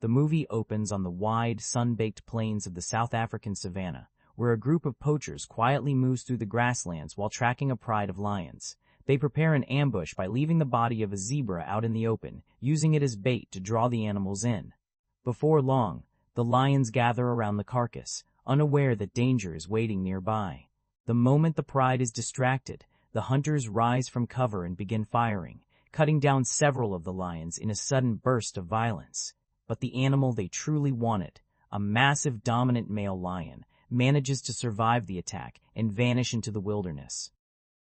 The movie opens on the wide, sun-baked plains of the South African savanna, where a group of poachers quietly moves through the grasslands while tracking a pride of lions. They prepare an ambush by leaving the body of a zebra out in the open, using it as bait to draw the animals in. Before long, the lions gather around the carcass, unaware that danger is waiting nearby. The moment the pride is distracted, the hunters rise from cover and begin firing, cutting down several of the lions in a sudden burst of violence. But the animal they truly wanted, a massive dominant male lion, manages to survive the attack and vanish into the wilderness.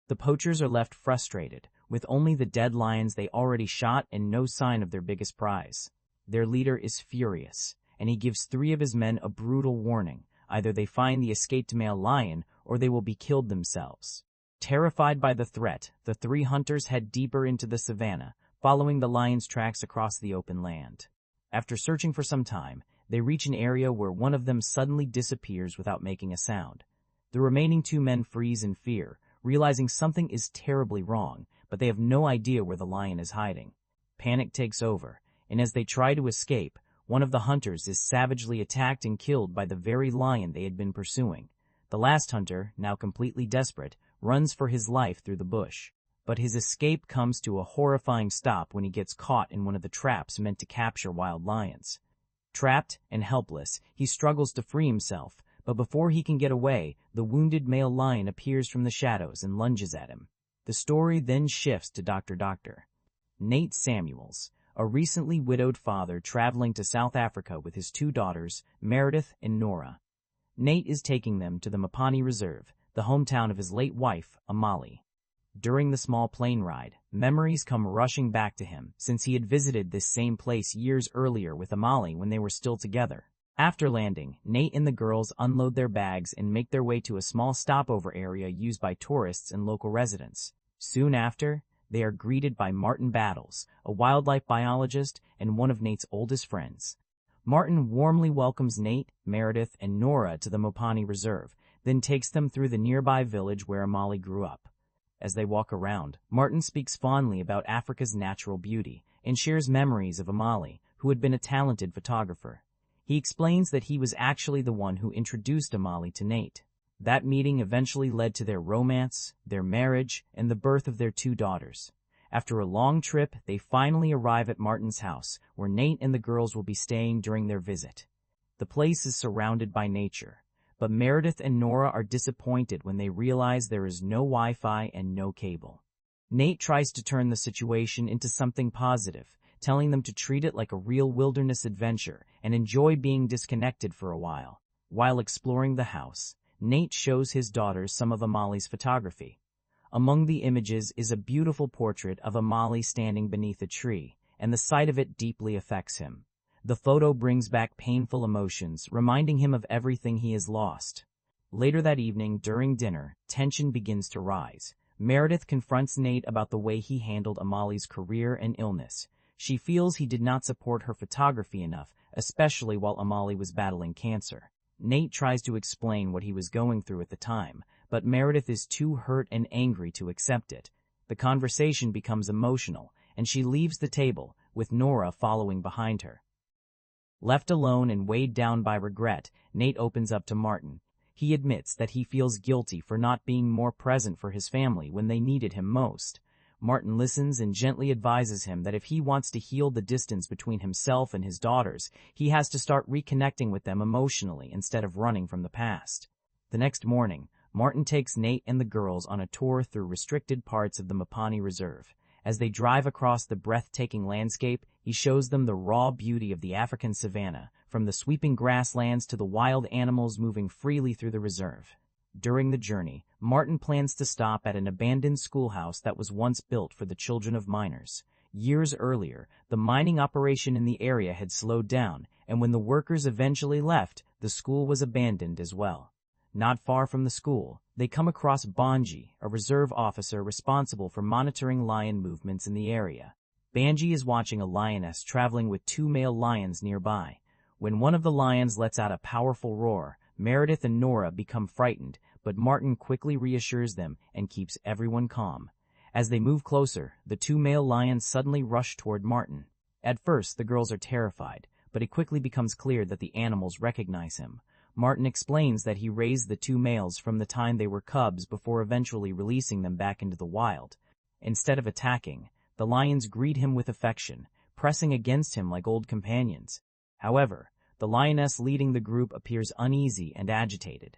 The poachers are left frustrated, with only the dead lions they already shot and no sign of their biggest prize. Their leader is furious, and he gives 3 of his men a brutal warning: either they find the escaped male lion or they will be killed themselves. Terrified by the threat, the 3 hunters head deeper into the savanna, following the lion's tracks across the open land. After searching for some time, they reach an area where one of them suddenly disappears without making a sound. The remaining 2 men freeze in fear, realizing something is terribly wrong, but they have no idea where the lion is hiding. Panic takes over, and as they try to escape, one of the hunters is savagely attacked and killed by the very lion they had been pursuing. The last hunter, now completely desperate, runs for his life through the bush. But his escape comes to a horrifying stop when he gets caught in one of the traps meant to capture wild lions. Trapped and helpless, he struggles to free himself, but before he can get away, the wounded male lion appears from the shadows and lunges at him. The story then shifts to Dr. Nate Samuels, a recently widowed father traveling to South Africa with his 2 daughters, Meredith and Nora. Nate is taking them to the Mopani Reserve, the hometown of his late wife, Amali. During the small plane ride, memories come rushing back to him, since he had visited this same place years earlier with Amali when they were still together. After landing, Nate and the girls unload their bags and make their way to a small stopover area used by tourists and local residents. Soon after, they are greeted by Martin Battles, a wildlife biologist and one of Nate's oldest friends. Martin warmly welcomes Nate, Meredith, and Nora to the Mopani Reserve, then takes them through the nearby village where Amali grew up. As they walk around, Martin speaks fondly about Africa's natural beauty and shares memories of Amali, who had been a talented photographer. He explains that he was actually the one who introduced Amali to Nate. That meeting eventually led to their romance, their marriage, and the birth of their 2 daughters. After a long trip, they finally arrive at Martin's house, where Nate and the girls will be staying during their visit. The place is surrounded by nature, but Meredith and Nora are disappointed when they realize there is no Wi-Fi and no cable. Nate tries to turn the situation into something positive, telling them to treat it like a real wilderness adventure and enjoy being disconnected for a while. While exploring the house, Nate shows his daughters some of Amali's photography. Among the images is a beautiful portrait of Amali standing beneath a tree, and the sight of it deeply affects him. The photo brings back painful emotions, reminding him of everything he has lost. Later that evening, during dinner, tension begins to rise. Meredith confronts Nate about the way he handled Amali's career and illness. She feels he did not support her photography enough, especially while Amali was battling cancer. Nate tries to explain what he was going through at the time, but Meredith is too hurt and angry to accept it. The conversation becomes emotional, and she leaves the table, with Nora following behind her. Left alone and weighed down by regret, Nate opens up to Martin. He admits that he feels guilty for not being more present for his family when they needed him most. Martin listens and gently advises him that if he wants to heal the distance between himself and his daughters, he has to start reconnecting with them emotionally instead of running from the past. The next morning, Martin takes Nate and the girls on a tour through restricted parts of the Mopani Reserve. As they drive across the breathtaking landscape, he shows them the raw beauty of the African savanna, from the sweeping grasslands to the wild animals moving freely through the reserve. During the journey, Martin plans to stop at an abandoned schoolhouse that was once built for the children of miners. Years earlier, the mining operation in the area had slowed down, and when the workers eventually left, the school was abandoned as well. Not far from the school, they come across Banji, a reserve officer responsible for monitoring lion movements in the area. Banji is watching a lioness traveling with 2 male lions nearby. When one of the lions lets out a powerful roar, Meredith and Nora become frightened, but Martin quickly reassures them and keeps everyone calm. As they move closer, the 2 male lions suddenly rush toward Martin. At first, the girls are terrified, but it quickly becomes clear that the animals recognize him. Martin explains that he raised the two males from the time they were cubs before eventually releasing them back into the wild. Instead of attacking, the lions greet him with affection, pressing against him like old companions. However, the lioness leading the group appears uneasy and agitated.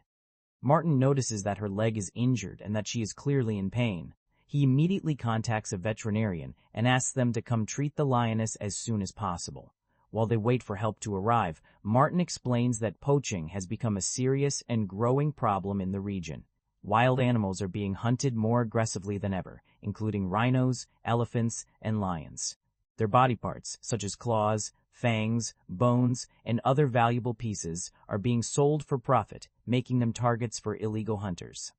Martin notices that her leg is injured and that she is clearly in pain. He immediately contacts a veterinarian and asks them to come treat the lioness as soon as possible. While they wait for help to arrive, Martin explains that poaching has become a serious and growing problem in the region. Wild animals are being hunted more aggressively than ever, including rhinos, elephants, and lions. Their body parts, such as claws, fangs, bones, and other valuable pieces, are being sold for profit, making them targets for illegal hunters.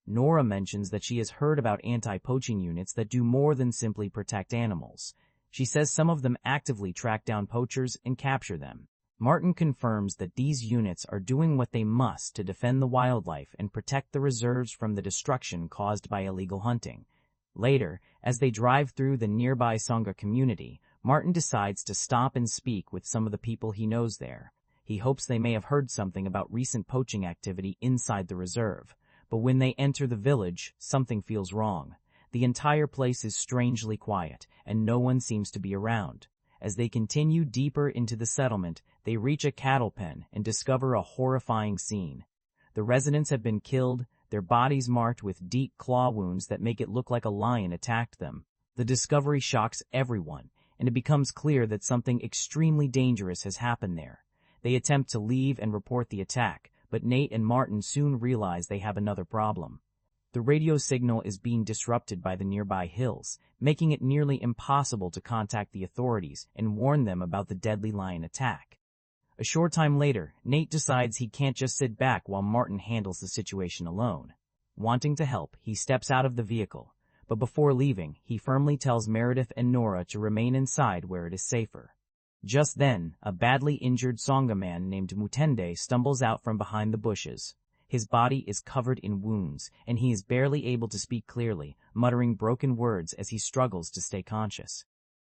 Nora mentions that she has heard about anti-poaching units that do more than simply protect animals. She says some of them actively track down poachers and capture them. Martin confirms that these units are doing what they must to defend the wildlife and protect the reserves from the destruction caused by illegal hunting. Later, as they drive through the nearby Sangha community, Martin decides to stop and speak with some of the people he knows there. He hopes they may have heard something about recent poaching activity inside the reserve. But when they enter the village, something feels wrong. The entire place is strangely quiet, and no one seems to be around. As they continue deeper into the settlement, they reach a cattle pen and discover a horrifying scene. The residents have been killed, their bodies marked with deep claw wounds that make it look like a lion attacked them. The discovery shocks everyone, and it becomes clear that something extremely dangerous has happened there. They attempt to leave and report the attack, but Nate and Martin soon realize they have another problem. The radio signal is being disrupted by the nearby hills, making it nearly impossible to contact the authorities and warn them about the deadly lion attack. A short time later, Nate decides he can't just sit back while Martin handles the situation alone. Wanting to help, he steps out of the vehicle, but before leaving, he firmly tells Meredith and Nora to remain inside where it is safer. Just then, a badly injured Sangha man named Mutende stumbles out from behind the bushes. His body is covered in wounds, and he is barely able to speak clearly, muttering broken words as he struggles to stay conscious.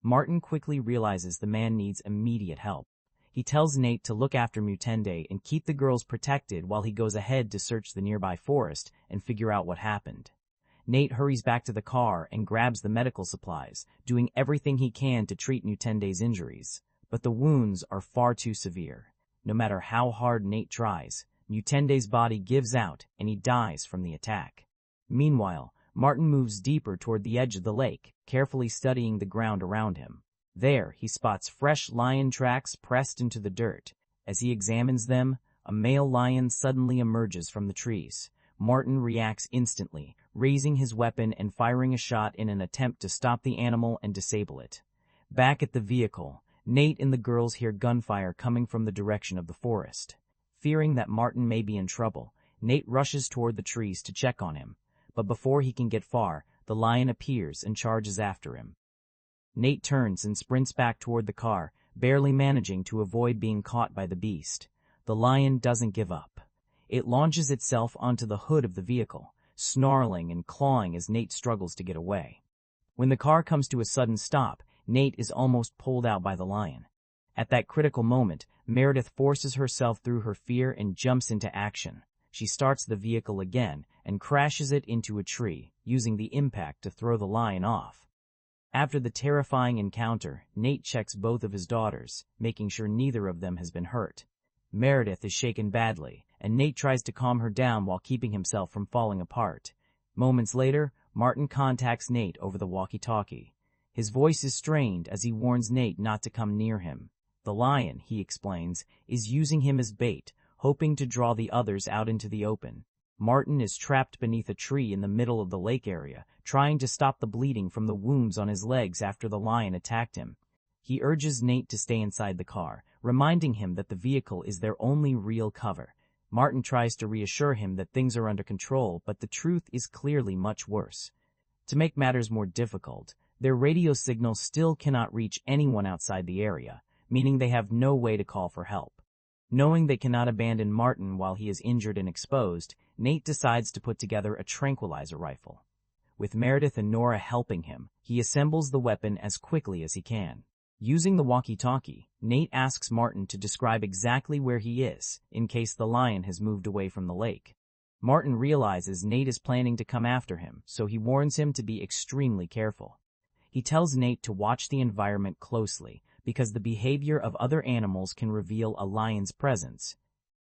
Martin quickly realizes the man needs immediate help. He tells Nate to look after Mutende and keep the girls protected while he goes ahead to search the nearby forest and figure out what happened. Nate hurries back to the car and grabs the medical supplies, doing everything he can to treat Mutende's injuries. But the wounds are far too severe. No matter how hard Nate tries, Mutende's body gives out and he dies from the attack. Meanwhile, Martin moves deeper toward the edge of the lake, carefully studying the ground around him. There, he spots fresh lion tracks pressed into the dirt. As he examines them, a male lion suddenly emerges from the trees. Martin reacts instantly, raising his weapon and firing a shot in an attempt to stop the animal and disable it. Back at the vehicle, Nate and the girls hear gunfire coming from the direction of the forest. Fearing that Martin may be in trouble, Nate rushes toward the trees to check on him, but before he can get far, the lion appears and charges after him. Nate turns and sprints back toward the car, barely managing to avoid being caught by the beast. The lion doesn't give up. It launches itself onto the hood of the vehicle, snarling and clawing as Nate struggles to get away. When the car comes to a sudden stop, Nate is almost pulled out by the lion. At that critical moment, Meredith forces herself through her fear and jumps into action. She starts the vehicle again and crashes it into a tree, using the impact to throw the lion off. After the terrifying encounter, Nate checks both of his daughters, making sure neither of them has been hurt. Meredith is shaken badly, and Nate tries to calm her down while keeping himself from falling apart. Moments later, Martin contacts Nate over the walkie-talkie. His voice is strained as he warns Nate not to come near him. The lion, he explains, is using him as bait, hoping to draw the others out into the open. Martin is trapped beneath a tree in the middle of the lake area, trying to stop the bleeding from the wounds on his legs after the lion attacked him. He urges Nate to stay inside the car, reminding him that the vehicle is their only real cover. Martin tries to reassure him that things are under control, but the truth is clearly much worse. To make matters more difficult, their radio signal still cannot reach anyone outside the area, meaning they have no way to call for help. Knowing they cannot abandon Martin while he is injured and exposed, Nate decides to put together a tranquilizer rifle. With Meredith and Nora helping him, he assembles the weapon as quickly as he can. Using the walkie-talkie, Nate asks Martin to describe exactly where he is, in case the lion has moved away from the lake. Martin realizes Nate is planning to come after him, so he warns him to be extremely careful. He tells Nate to watch the environment closely, because the behavior of other animals can reveal a lion's presence.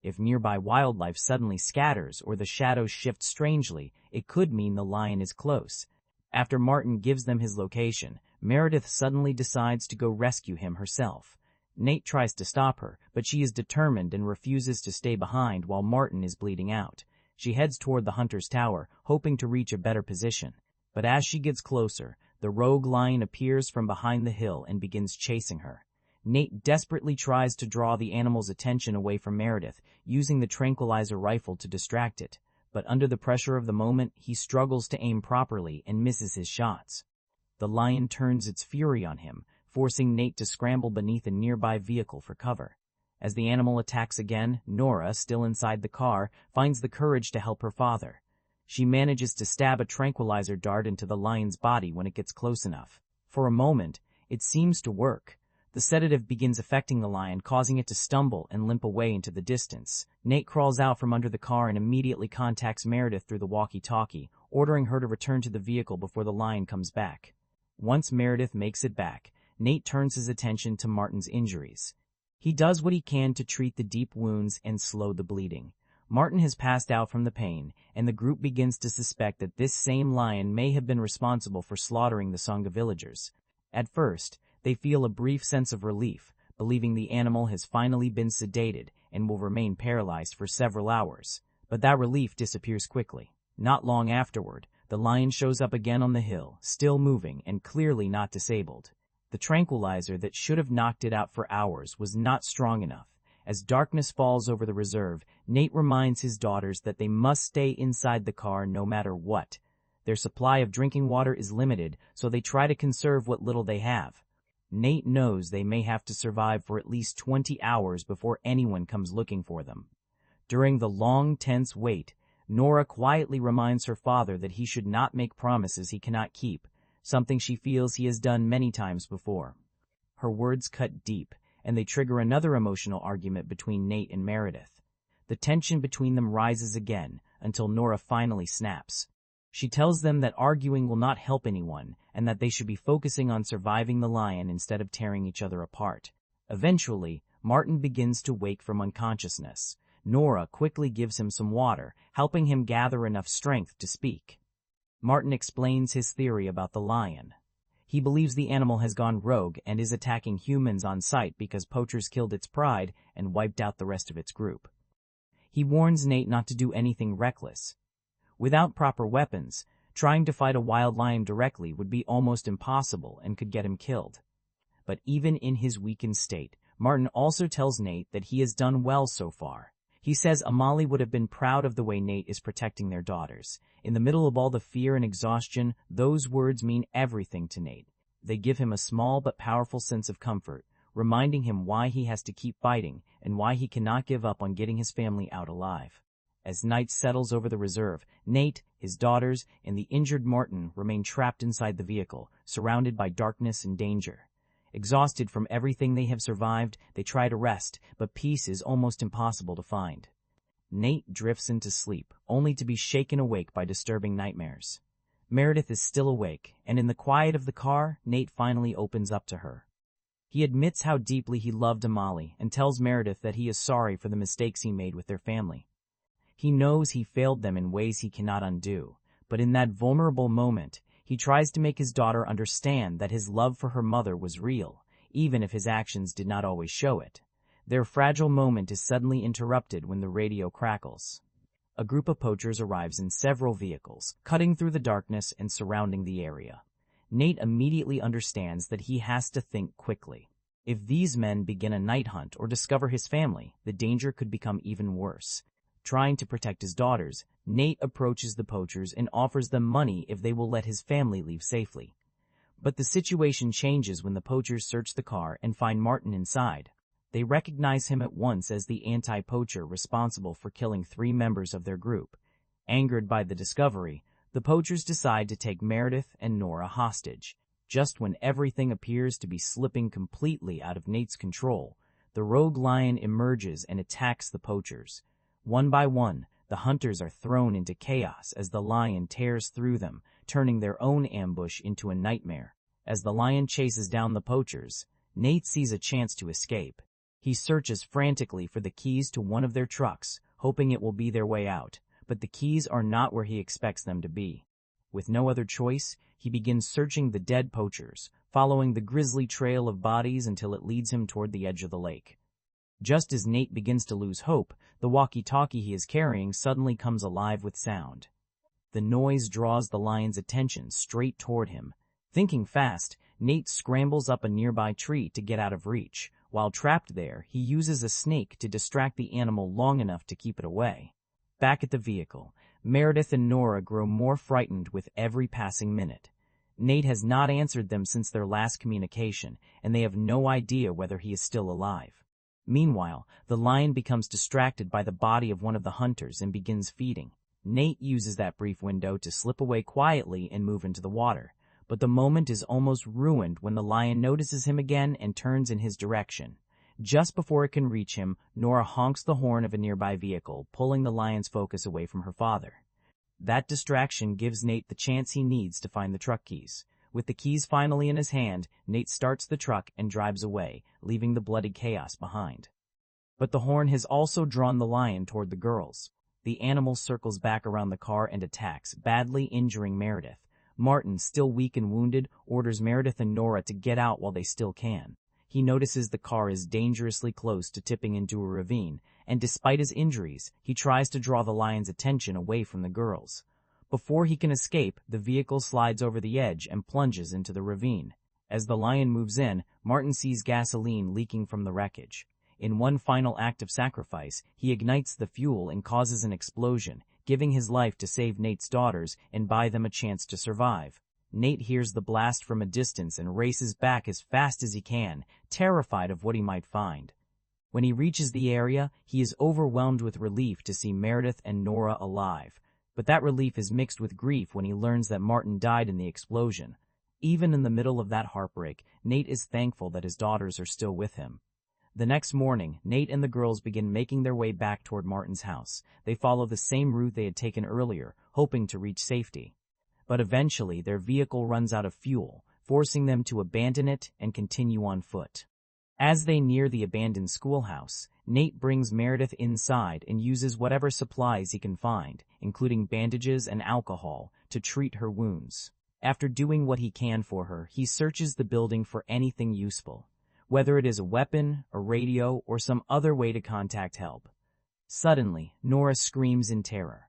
If nearby wildlife suddenly scatters or the shadows shift strangely, it could mean the lion is close. After Martin gives them his location, Meredith suddenly decides to go rescue him herself. Nate tries to stop her, but she is determined and refuses to stay behind while Martin is bleeding out. She heads toward the hunter's tower, hoping to reach a better position. But as she gets closer, the rogue lion appears from behind the hill and begins chasing her. Nate desperately tries to draw the animal's attention away from Meredith, using the tranquilizer rifle to distract it. But under the pressure of the moment, he struggles to aim properly and misses his shots. The lion turns its fury on him, forcing Nate to scramble beneath a nearby vehicle for cover. As the animal attacks again, Nora, still inside the car, finds the courage to help her father. She manages to stab a tranquilizer dart into the lion's body when it gets close enough. For a moment, it seems to work. The sedative begins affecting the lion, causing it to stumble and limp away into the distance. Nate crawls out from under the car and immediately contacts Meredith through the walkie-talkie, ordering her to return to the vehicle before the lion comes back. Once Meredith makes it back, Nate turns his attention to Martin's injuries. He does what he can to treat the deep wounds and slow the bleeding. Martin has passed out from the pain, and the group begins to suspect that this same lion may have been responsible for slaughtering the Sangha villagers. At first, they feel a brief sense of relief, believing the animal has finally been sedated and will remain paralyzed for several hours. But that relief disappears quickly. Not long afterward, the lion shows up again on the hill, still moving and clearly not disabled. The tranquilizer that should have knocked it out for hours was not strong enough. As darkness falls over the reserve, Nate reminds his daughters that they must stay inside the car no matter what. Their supply of drinking water is limited, so they try to conserve what little they have. Nate knows they may have to survive for at least 20 hours before anyone comes looking for them. During the long, tense wait, Nora quietly reminds her father that he should not make promises he cannot keep, something she feels he has done many times before. Her words cut deep, and they trigger another emotional argument between Nate and Meredith. The tension between them rises again, until Nora finally snaps. She tells them that arguing will not help anyone, and that they should be focusing on surviving the lion instead of tearing each other apart. Eventually, Martin begins to wake from unconsciousness. Nora quickly gives him some water, helping him gather enough strength to speak. Martin explains his theory about the lion. He believes the animal has gone rogue and is attacking humans on sight because poachers killed its pride and wiped out the rest of its group. He warns Nate not to do anything reckless. Without proper weapons, trying to fight a wild lion directly would be almost impossible and could get him killed. But even in his weakened state, Martin also tells Nate that he has done well so far. He says Amali would have been proud of the way Nate is protecting their daughters. In the middle of all the fear and exhaustion, those words mean everything to Nate. They give him a small but powerful sense of comfort, reminding him why he has to keep fighting and why he cannot give up on getting his family out alive. As night settles over the reserve, Nate, his daughters, and the injured Martin remain trapped inside the vehicle, surrounded by darkness and danger. Exhausted from everything they have survived, they try to rest, but peace is almost impossible to find. Nate drifts into sleep, only to be shaken awake by disturbing nightmares. Meredith is still awake, and in the quiet of the car, Nate finally opens up to her. He admits how deeply he loved Amali and tells Meredith that he is sorry for the mistakes he made with their family. He knows he failed them in ways he cannot undo, but in that vulnerable moment, he tries to make his daughter understand that his love for her mother was real, even if his actions did not always show it. Their fragile moment is suddenly interrupted when the radio crackles. A group of poachers arrives in several vehicles, cutting through the darkness and surrounding the area. Nate immediately understands that he has to think quickly. If these men begin a night hunt or discover his family, the danger could become even worse. Trying to protect his daughters, Nate approaches the poachers and offers them money if they will let his family leave safely. But the situation changes when the poachers search the car and find Martin inside. They recognize him at once as the anti-poacher responsible for killing 3 members of their group. Angered by the discovery, the poachers decide to take Meredith and Nora hostage. Just when everything appears to be slipping completely out of Nate's control, the rogue lion emerges and attacks the poachers. One by one, the hunters are thrown into chaos as the lion tears through them, turning their own ambush into a nightmare. As the lion chases down the poachers, Nate sees a chance to escape. He searches frantically for the keys to one of their trucks, hoping it will be their way out, but the keys are not where he expects them to be. With no other choice, he begins searching the dead poachers, following the grisly trail of bodies until it leads him toward the edge of the lake. Just as Nate begins to lose hope, the walkie-talkie he is carrying suddenly comes alive with sound. The noise draws the lion's attention straight toward him. Thinking fast, Nate scrambles up a nearby tree to get out of reach. While trapped there, he uses a snake to distract the animal long enough to keep it away. Back at the vehicle, Meredith and Nora grow more frightened with every passing minute. Nate has not answered them since their last communication, and they have no idea whether he is still alive. Meanwhile, the lion becomes distracted by the body of one of the hunters and begins feeding. Nate uses that brief window to slip away quietly and move into the water. But the moment is almost ruined when the lion notices him again and turns in his direction. Just before it can reach him, Nora honks the horn of a nearby vehicle, pulling the lion's focus away from her father. That distraction gives Nate the chance he needs to find the truck keys. With the keys finally in his hand, Nate starts the truck and drives away, leaving the bloody chaos behind. But the horn has also drawn the lion toward the girls. The animal circles back around the car and attacks, badly injuring Meredith. Martin, still weak and wounded, orders Meredith and Nora to get out while they still can. He notices the car is dangerously close to tipping into a ravine, and despite his injuries, he tries to draw the lion's attention away from the girls. Before he can escape, the vehicle slides over the edge and plunges into the ravine. As the lion moves in, Martin sees gasoline leaking from the wreckage. In one final act of sacrifice, he ignites the fuel and causes an explosion, giving his life to save Nate's daughters and buy them a chance to survive. Nate hears the blast from a distance and races back as fast as he can, terrified of what he might find. When he reaches the area, he is overwhelmed with relief to see Meredith and Nora alive. But that relief is mixed with grief when he learns that Martin died in the explosion. Even in the middle of that heartbreak, Nate is thankful that his daughters are still with him. The next morning, Nate and the girls begin making their way back toward Martin's house. They follow the same route they had taken earlier, hoping to reach safety. But eventually, their vehicle runs out of fuel, forcing them to abandon it and continue on foot. As they near the abandoned schoolhouse, Nate brings Meredith inside and uses whatever supplies he can find, including bandages and alcohol, to treat her wounds. After doing what he can for her, he searches the building for anything useful, whether it is a weapon, a radio, or some other way to contact help. Suddenly, Nora screams in terror.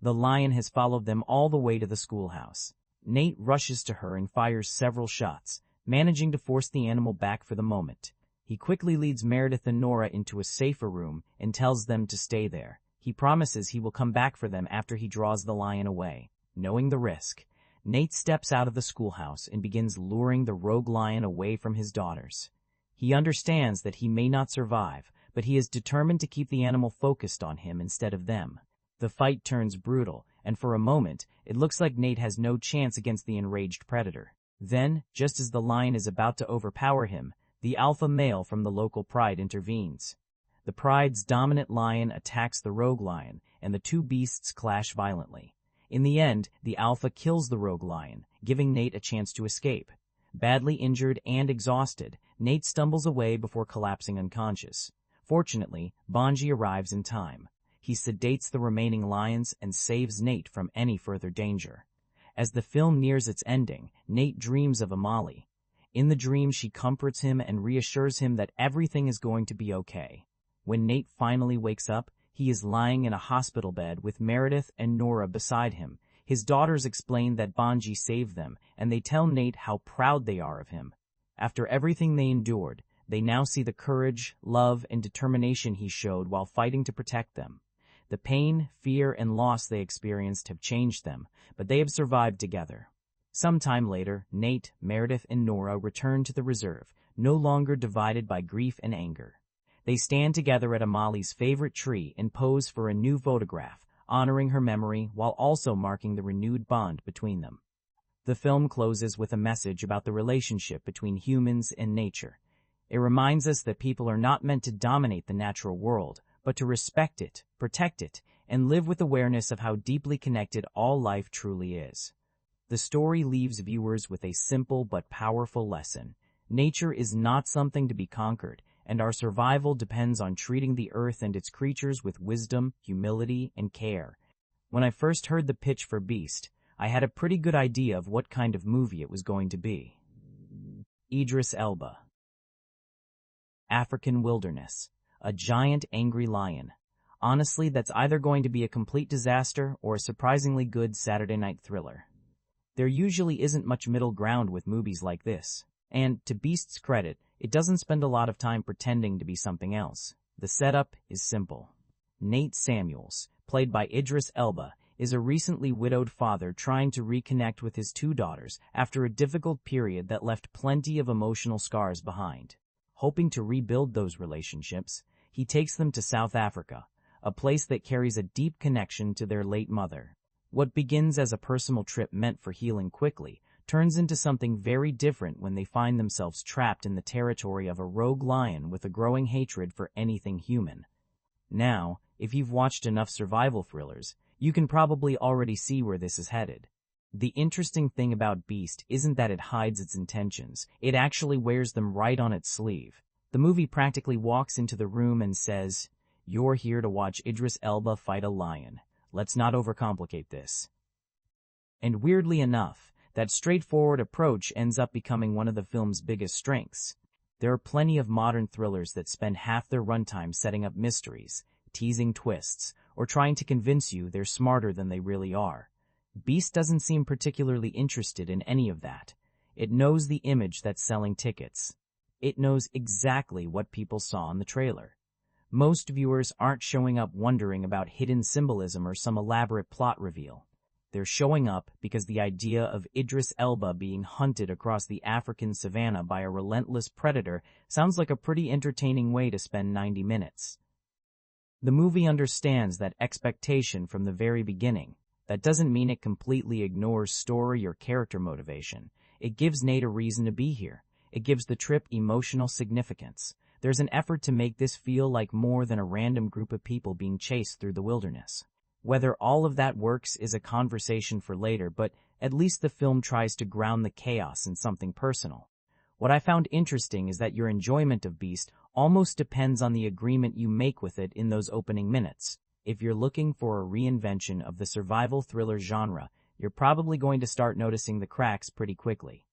The lion has followed them all the way to the schoolhouse. Nate rushes to her and fires several shots, managing to force the animal back for the moment. He quickly leads Meredith and Nora into a safer room and tells them to stay there. He promises he will come back for them after he draws the lion away. Knowing the risk, Nate steps out of the schoolhouse and begins luring the rogue lion away from his daughters. He understands that he may not survive, but he is determined to keep the animal focused on him instead of them. The fight turns brutal, and for a moment, it looks like Nate has no chance against the enraged predator. Then, just as the lion is about to overpower him, the alpha male from the local pride intervenes. The pride's dominant lion attacks the rogue lion, and the two beasts clash violently. In the end, the alpha kills the rogue lion, giving Nate a chance to escape. Badly injured and exhausted, Nate stumbles away before collapsing unconscious. Fortunately, Bonji arrives in time. He sedates the remaining lions and saves Nate from any further danger. As the film nears its ending, Nate dreams of Amali. In the dream, she comforts him and reassures him that everything is going to be okay. When Nate finally wakes up, he is lying in a hospital bed with Meredith and Nora beside him. His daughters explain that Bonji saved them, and they tell Nate how proud they are of him. After everything they endured, they now see the courage, love, and determination he showed while fighting to protect them. The pain, fear, and loss they experienced have changed them, but they have survived together. Some time later, Nate, Meredith, and Nora return to the reserve, no longer divided by grief and anger. They stand together at Amali's favorite tree and pose for a new photograph, honoring her memory while also marking the renewed bond between them. The film closes with a message about the relationship between humans and nature. It reminds us that people are not meant to dominate the natural world, but to respect it, protect it, and live with awareness of how deeply connected all life truly is. The story leaves viewers with a simple but powerful lesson. Nature is not something to be conquered, and our survival depends on treating the earth and its creatures with wisdom, humility, and care. When I first heard the pitch for Beast, I had a pretty good idea of what kind of movie it was going to be. Idris Elba. African wilderness. A giant angry lion. Honestly, that's either going to be a complete disaster or a surprisingly good Saturday night thriller. There usually isn't much middle ground with movies like this. And, to Beast's credit, it doesn't spend a lot of time pretending to be something else. The setup is simple. Nate Samuels, played by Idris Elba, is a recently widowed father trying to reconnect with his two daughters after a difficult period that left plenty of emotional scars behind. Hoping to rebuild those relationships, he takes them to South Africa, a place that carries a deep connection to their late mother. What begins as a personal trip meant for healing quickly turns into something very different when they find themselves trapped in the territory of a rogue lion with a growing hatred for anything human. Now, if you've watched enough survival thrillers, you can probably already see where this is headed. The interesting thing about Beast isn't that it hides its intentions, it actually wears them right on its sleeve. The movie practically walks into the room and says, "You're here to watch Idris Elba fight a lion. Let's not overcomplicate this." And weirdly enough, that straightforward approach ends up becoming one of the film's biggest strengths. There are plenty of modern thrillers that spend half their runtime setting up mysteries, teasing twists, or trying to convince you they're smarter than they really are. Beast doesn't seem particularly interested in any of that. It knows the image that's selling tickets. It knows exactly what people saw in the trailer. Most viewers aren't showing up wondering about hidden symbolism or some elaborate plot reveal. They're showing up because the idea of Idris Elba being hunted across the African savanna by a relentless predator sounds like a pretty entertaining way to spend 90 minutes. The movie understands that expectation from the very beginning. That doesn't mean it completely ignores story or character motivation. It gives Nate a reason to be here. It gives the trip emotional significance. There's an effort to make this feel like more than a random group of people being chased through the wilderness. Whether all of that works is a conversation for later, but at least the film tries to ground the chaos in something personal. What I found interesting is that your enjoyment of Beast almost depends on the agreement you make with it in those opening minutes. If you're looking for a reinvention of the survival thriller genre, you're probably going to start noticing the cracks pretty quickly.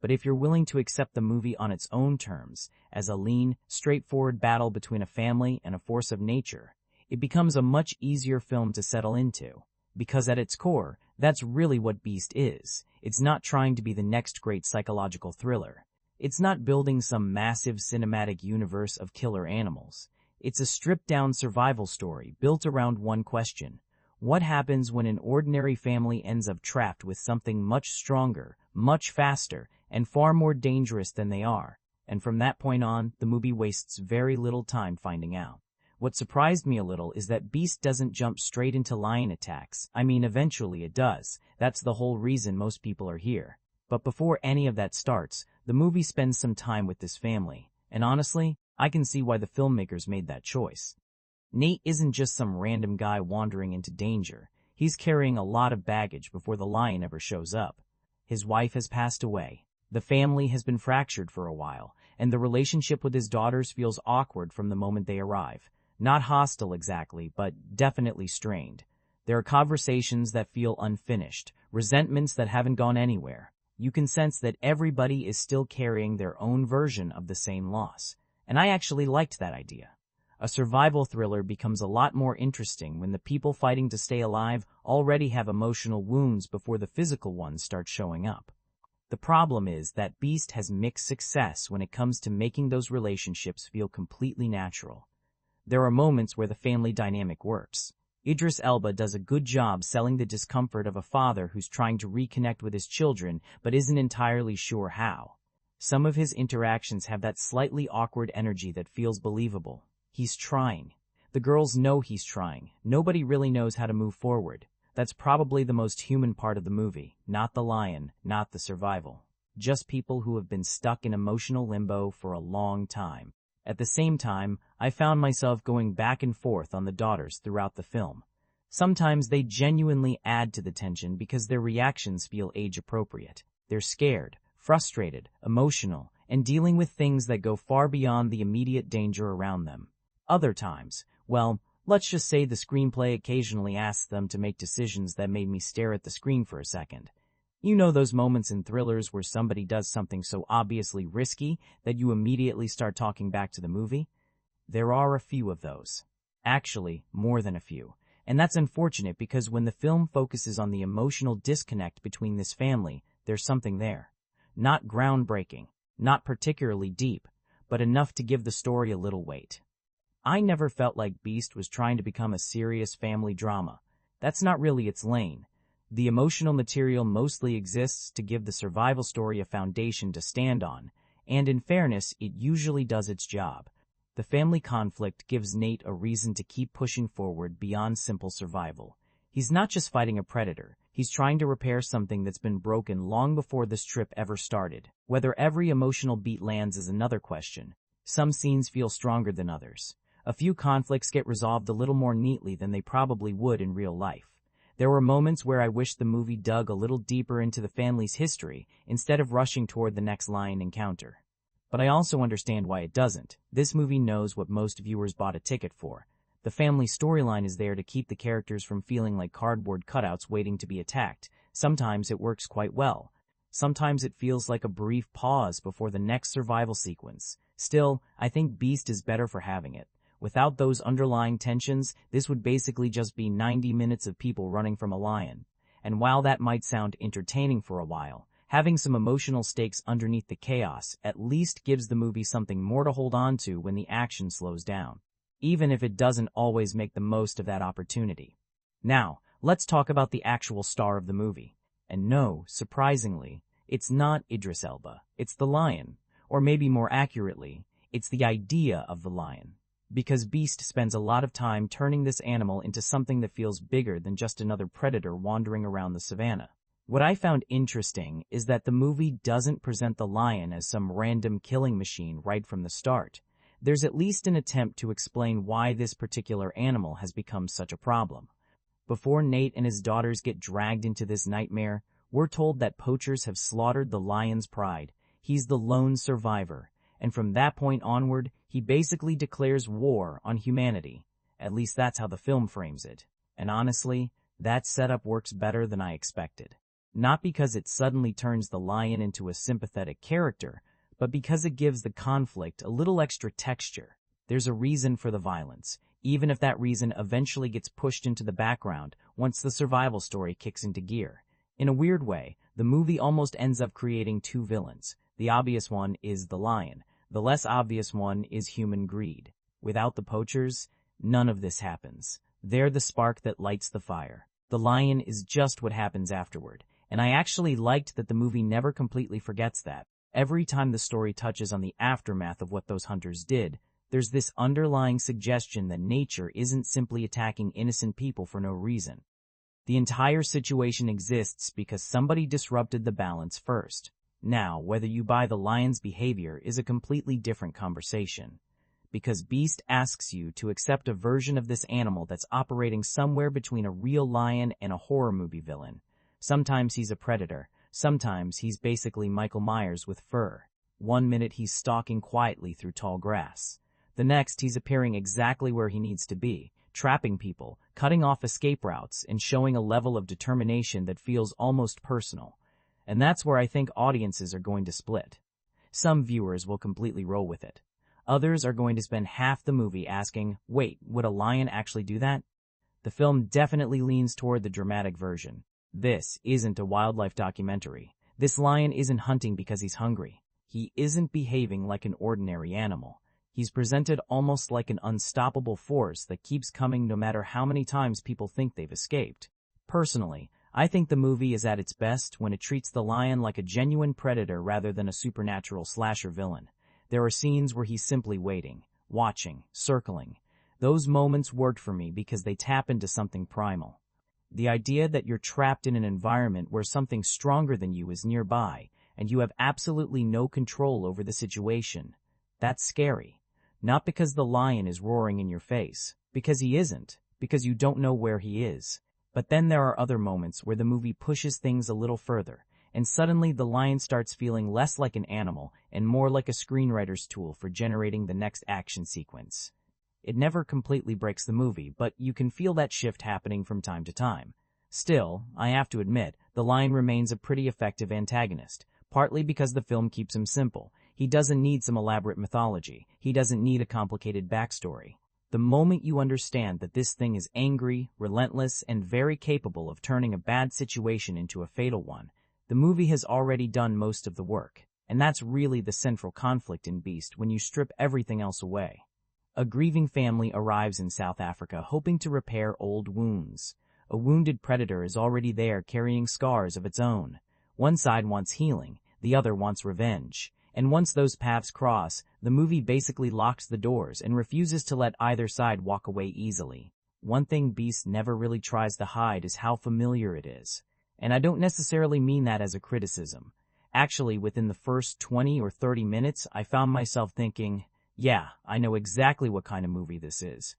But if you're willing to accept the movie on its own terms, as a lean, straightforward battle between a family and a force of nature, it becomes a much easier film to settle into. Because at its core, that's really what Beast is. It's not trying to be the next great psychological thriller. It's not building some massive cinematic universe of killer animals. It's a stripped-down survival story built around one question. What happens when an ordinary family ends up trapped with something much stronger, much faster, and far more dangerous than they are? And from that point on, the movie wastes very little time finding out. What surprised me a little is that Beast doesn't jump straight into lion attacks. I mean, eventually it does. That's the whole reason most people are here. But before any of that starts, the movie spends some time with this family. And honestly, I can see why the filmmakers made that choice. Nate isn't just some random guy wandering into danger. He's carrying a lot of baggage before the lion ever shows up. His wife has passed away. The family has been fractured for a while, and the relationship with his daughters feels awkward from the moment they arrive. Not hostile exactly, but definitely strained. There are conversations that feel unfinished, resentments that haven't gone anywhere. You can sense that everybody is still carrying their own version of the same loss. And I actually liked that idea. A survival thriller becomes a lot more interesting when the people fighting to stay alive already have emotional wounds before the physical ones start showing up. The problem is that Beast has mixed success when it comes to making those relationships feel completely natural. There are moments where the family dynamic works. Idris Elba does a good job selling the discomfort of a father who's trying to reconnect with his children but isn't entirely sure how. Some of his interactions have that slightly awkward energy that feels believable. He's trying. The girls know he's trying. Nobody really knows how to move forward. That's probably the most human part of the movie, not the lion, not the survival. Just people who have been stuck in emotional limbo for a long time. At the same time, I found myself going back and forth on the daughters throughout the film. Sometimes they genuinely add to the tension because their reactions feel age-appropriate. They're scared, frustrated, emotional, and dealing with things that go far beyond the immediate danger around them. Other times, well, let's just say the screenplay occasionally asks them to make decisions that made me stare at the screen for a second. You know those moments in thrillers where somebody does something so obviously risky that you immediately start talking back to the movie? There are a few of those. Actually, more than a few. And that's unfortunate because when the film focuses on the emotional disconnect between this family, there's something there. Not groundbreaking, not particularly deep, but enough to give the story a little weight. I never felt like Beast was trying to become a serious family drama. That's not really its lane. The emotional material mostly exists to give the survival story a foundation to stand on, and in fairness, it usually does its job. The family conflict gives Nate a reason to keep pushing forward beyond simple survival. He's not just fighting a predator, he's trying to repair something that's been broken long before this trip ever started. Whether every emotional beat lands is another question. Some scenes feel stronger than others. A few conflicts get resolved a little more neatly than they probably would in real life. There were moments where I wished the movie dug a little deeper into the family's history instead of rushing toward the next lion encounter. But I also understand why it doesn't. This movie knows what most viewers bought a ticket for. The family storyline is there to keep the characters from feeling like cardboard cutouts waiting to be attacked. Sometimes it works quite well. Sometimes it feels like a brief pause before the next survival sequence. Still, I think Beast is better for having it. Without those underlying tensions, this would basically just be 90 minutes of people running from a lion. And while that might sound entertaining for a while, having some emotional stakes underneath the chaos at least gives the movie something more to hold on to when the action slows down, even if it doesn't always make the most of that opportunity. Now, let's talk about the actual star of the movie. And no, surprisingly, it's not Idris Elba. It's the lion. Or maybe more accurately, it's the idea of the lion. Because Beast spends a lot of time turning this animal into something that feels bigger than just another predator wandering around the savannah. What I found interesting is that the movie doesn't present the lion as some random killing machine right from the start. There's at least an attempt to explain why this particular animal has become such a problem. Before Nate and his daughters get dragged into this nightmare, we're told that poachers have slaughtered the lion's pride. He's the lone survivor, and from that point onward, he basically declares war on humanity. At least that's how the film frames it. And honestly, that setup works better than I expected. Not because it suddenly turns the lion into a sympathetic character, but because it gives the conflict a little extra texture. There's a reason for the violence, even if that reason eventually gets pushed into the background once the survival story kicks into gear. In a weird way, the movie almost ends up creating two villains. The obvious one is the lion. The less obvious one is human greed. Without the poachers, none of this happens. They're the spark that lights the fire. The lion is just what happens afterward. And I actually liked that the movie never completely forgets that. Every time the story touches on the aftermath of what those hunters did, there's this underlying suggestion that nature isn't simply attacking innocent people for no reason. The entire situation exists because somebody disrupted the balance first. Now, whether you buy the lion's behavior is a completely different conversation. Because Beast asks you to accept a version of this animal that's operating somewhere between a real lion and a horror movie villain. Sometimes he's a predator. Sometimes he's basically Michael Myers with fur. One minute he's stalking quietly through tall grass. The next he's appearing exactly where he needs to be, trapping people, cutting off escape routes, and showing a level of determination that feels almost personal. And that's where I think audiences are going to split. Some viewers will completely roll with it. Others are going to spend half the movie asking, wait, would a lion actually do that? The film definitely leans toward the dramatic version. This isn't a wildlife documentary. This lion isn't hunting because he's hungry. He isn't behaving like an ordinary animal. He's presented almost like an unstoppable force that keeps coming no matter how many times people think they've escaped. Personally, I think the movie is at its best when it treats the lion like a genuine predator rather than a supernatural slasher villain. There are scenes where he's simply waiting, watching, circling. Those moments worked for me because they tap into something primal. The idea that you're trapped in an environment where something stronger than you is nearby, and you have absolutely no control over the situation. That's scary. Not because the lion is roaring in your face, because he isn't, because you don't know where he is. But then there are other moments where the movie pushes things a little further, and suddenly the lion starts feeling less like an animal and more like a screenwriter's tool for generating the next action sequence. It never completely breaks the movie, but you can feel that shift happening from time to time. Still, I have to admit, the lion remains a pretty effective antagonist, partly because the film keeps him simple. He doesn't need some elaborate mythology. He doesn't need a complicated backstory. The moment you understand that this thing is angry, relentless, and very capable of turning a bad situation into a fatal one, the movie has already done most of the work. And that's really the central conflict in Beast when you strip everything else away. A grieving family arrives in South Africa hoping to repair old wounds. A wounded predator is already there carrying scars of its own. One side wants healing, the other wants revenge. And once those paths cross, the movie basically locks the doors and refuses to let either side walk away easily. One thing Beast never really tries to hide is how familiar it is. And I don't necessarily mean that as a criticism. Actually, within the first 20 or 30 minutes, I found myself thinking, yeah, I know exactly what kind of movie this is.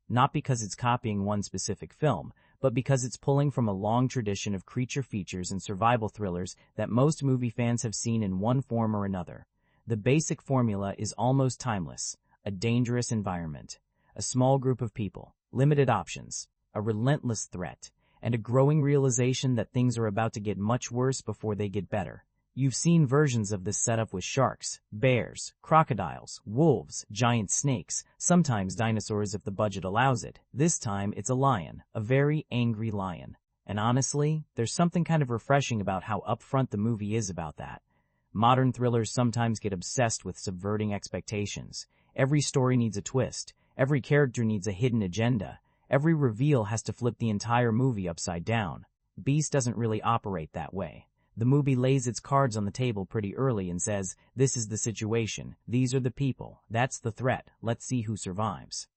Not because it's copying one specific film, but because it's pulling from a long tradition of creature features and survival thrillers that most movie fans have seen in one form or another. The basic formula is almost timeless: a dangerous environment, a small group of people, limited options, a relentless threat, and a growing realization that things are about to get much worse before they get better. You've seen versions of this setup with sharks, bears, crocodiles, wolves, giant snakes, sometimes dinosaurs if the budget allows it. This time it's a lion, a very angry lion. And honestly, there's something kind of refreshing about how upfront the movie is about that. Modern thrillers sometimes get obsessed with subverting expectations. Every story needs a twist. Every character needs a hidden agenda. Every reveal has to flip the entire movie upside down. Beast doesn't really operate that way. The movie lays its cards on the table pretty early and says, this is the situation, these are the people, that's the threat, let's see who survives.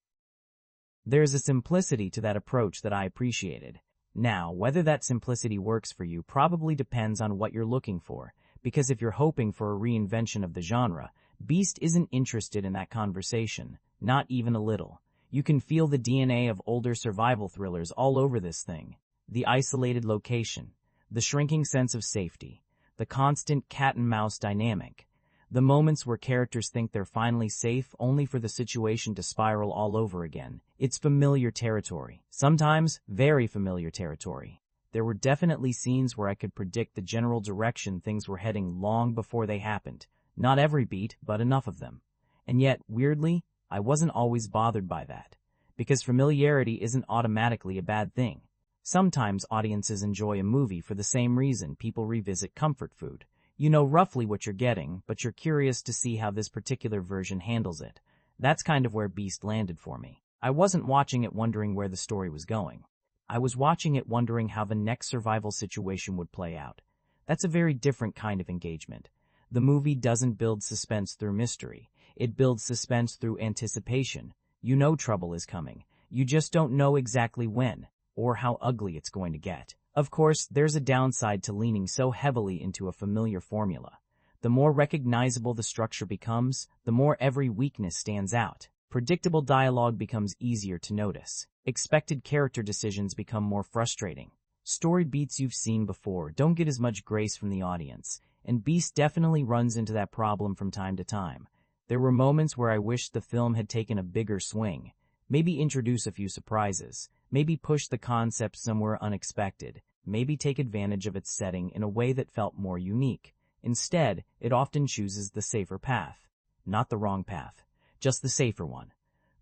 There's a simplicity to that approach that I appreciated. Now, whether that simplicity works for you probably depends on what you're looking for, because if you're hoping for a reinvention of the genre, Beast isn't interested in that conversation, not even a little. You can feel the DNA of older survival thrillers all over this thing. The isolated location, the shrinking sense of safety, the constant cat-and-mouse dynamic, the moments where characters think they're finally safe only for the situation to spiral all over again. It's familiar territory, sometimes very familiar territory. There were definitely scenes where I could predict the general direction things were heading long before they happened. Not every beat, but enough of them. And yet, weirdly, I wasn't always bothered by that, because familiarity isn't automatically a bad thing. Sometimes audiences enjoy a movie for the same reason people revisit comfort food. You know roughly what you're getting, but you're curious to see how this particular version handles it. That's kind of where Beast landed for me. I wasn't watching it wondering where the story was going. I was watching it wondering how the next survival situation would play out. That's a very different kind of engagement. The movie doesn't build suspense through mystery. It builds suspense through anticipation. You know trouble is coming. You just don't know exactly when, or how ugly it's going to get. Of course, there's a downside to leaning so heavily into a familiar formula. The more recognizable the structure becomes, the more every weakness stands out. Predictable dialogue becomes easier to notice. Expected character decisions become more frustrating. Story beats you've seen before don't get as much grace from the audience, and Beast definitely runs into that problem from time to time. There were moments where I wished the film had taken a bigger swing. Maybe introduce a few surprises. Maybe push the concept somewhere unexpected. Maybe take advantage of its setting in a way that felt more unique. Instead, it often chooses the safer path. Not the wrong path, just the safer one.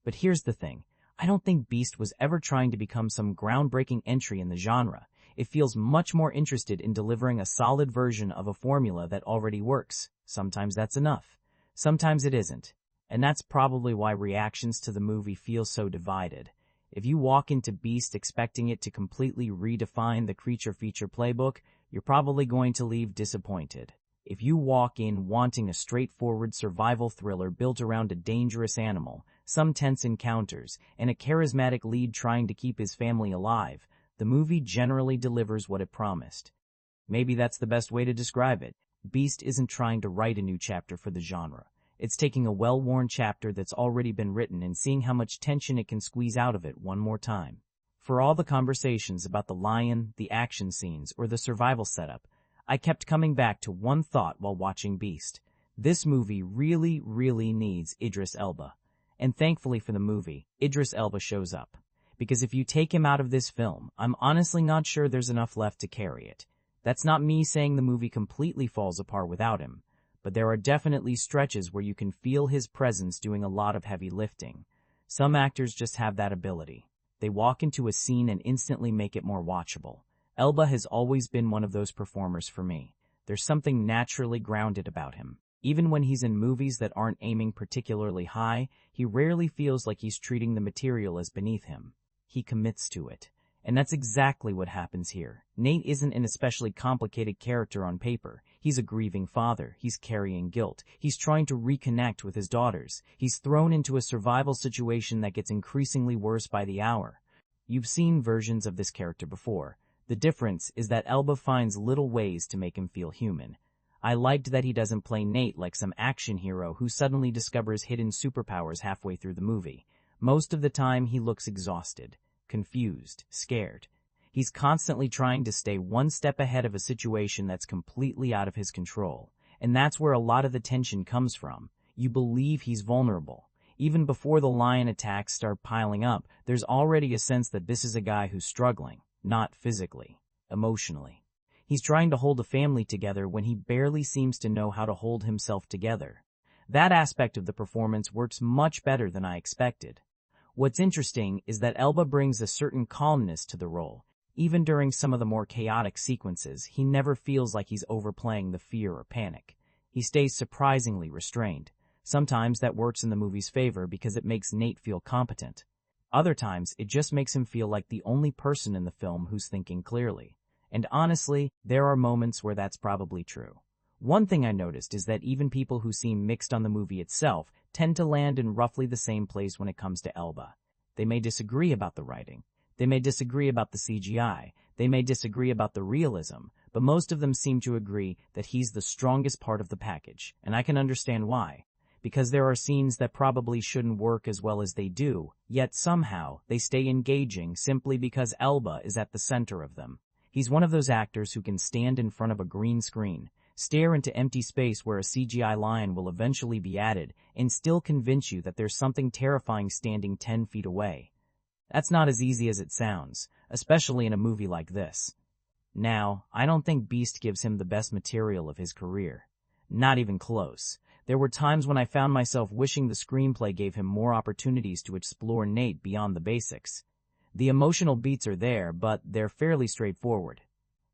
But here's the thing. I don't think Beast was ever trying to become some groundbreaking entry in the genre. It feels much more interested in delivering a solid version of a formula that already works. Sometimes that's enough. Sometimes it isn't. And that's probably why reactions to the movie feel so divided. If you walk into Beast expecting it to completely redefine the creature feature playbook, you're probably going to leave disappointed. If you walk in wanting a straightforward survival thriller built around a dangerous animal, some tense encounters, and a charismatic lead trying to keep his family alive, the movie generally delivers what it promised. Maybe that's the best way to describe it. Beast isn't trying to write a new chapter for the genre. It's taking a well-worn chapter that's already been written and seeing how much tension it can squeeze out of it one more time. For all the conversations about the lion, the action scenes, or the survival setup, I kept coming back to one thought while watching Beast. This movie really, really needs Idris Elba. And thankfully for the movie, Idris Elba shows up. Because if you take him out of this film, I'm honestly not sure there's enough left to carry it. That's not me saying the movie completely falls apart without him, but there are definitely stretches where you can feel his presence doing a lot of heavy lifting. Some actors just have that ability. They walk into a scene and instantly make it more watchable. Elba has always been one of those performers for me. There's something naturally grounded about him. Even when he's in movies that aren't aiming particularly high, he rarely feels like he's treating the material as beneath him. He commits to it. And that's exactly what happens here. Nate isn't an especially complicated character on paper. He's a grieving father. He's carrying guilt. He's trying to reconnect with his daughters. He's thrown into a survival situation that gets increasingly worse by the hour. You've seen versions of this character before. The difference is that Elba finds little ways to make him feel human. I liked that he doesn't play Nate like some action hero who suddenly discovers hidden superpowers halfway through the movie. Most of the time he looks exhausted, confused, scared. He's constantly trying to stay one step ahead of a situation that's completely out of his control. And that's where a lot of the tension comes from. You believe he's vulnerable. Even before the lion attacks start piling up, there's already a sense that this is a guy who's struggling, not physically, emotionally. He's trying to hold a family together when he barely seems to know how to hold himself together. That aspect of the performance works much better than I expected. What's interesting is that Elba brings a certain calmness to the role. Even during some of the more chaotic sequences, he never feels like he's overplaying the fear or panic. He stays surprisingly restrained. Sometimes that works in the movie's favor because it makes Nate feel competent. Other times, it just makes him feel like the only person in the film who's thinking clearly. And honestly, there are moments where that's probably true. One thing I noticed is that even people who seem mixed on the movie itself tend to land in roughly the same place when it comes to Elba. They may disagree about the writing. They may disagree about the CGI. They may disagree about the realism, but most of them seem to agree that he's the strongest part of the package, and I can understand why. Because there are scenes that probably shouldn't work as well as they do, yet somehow they stay engaging simply because Elba is at the center of them. He's one of those actors who can stand in front of a green screen, stare into empty space where a CGI lion will eventually be added, and still convince you that there's something terrifying standing 10 feet away. That's not as easy as it sounds, especially in a movie like this. Now, I don't think Beast gives him the best material of his career. Not even close. There were times when I found myself wishing the screenplay gave him more opportunities to explore Nate beyond the basics. The emotional beats are there, but they're fairly straightforward.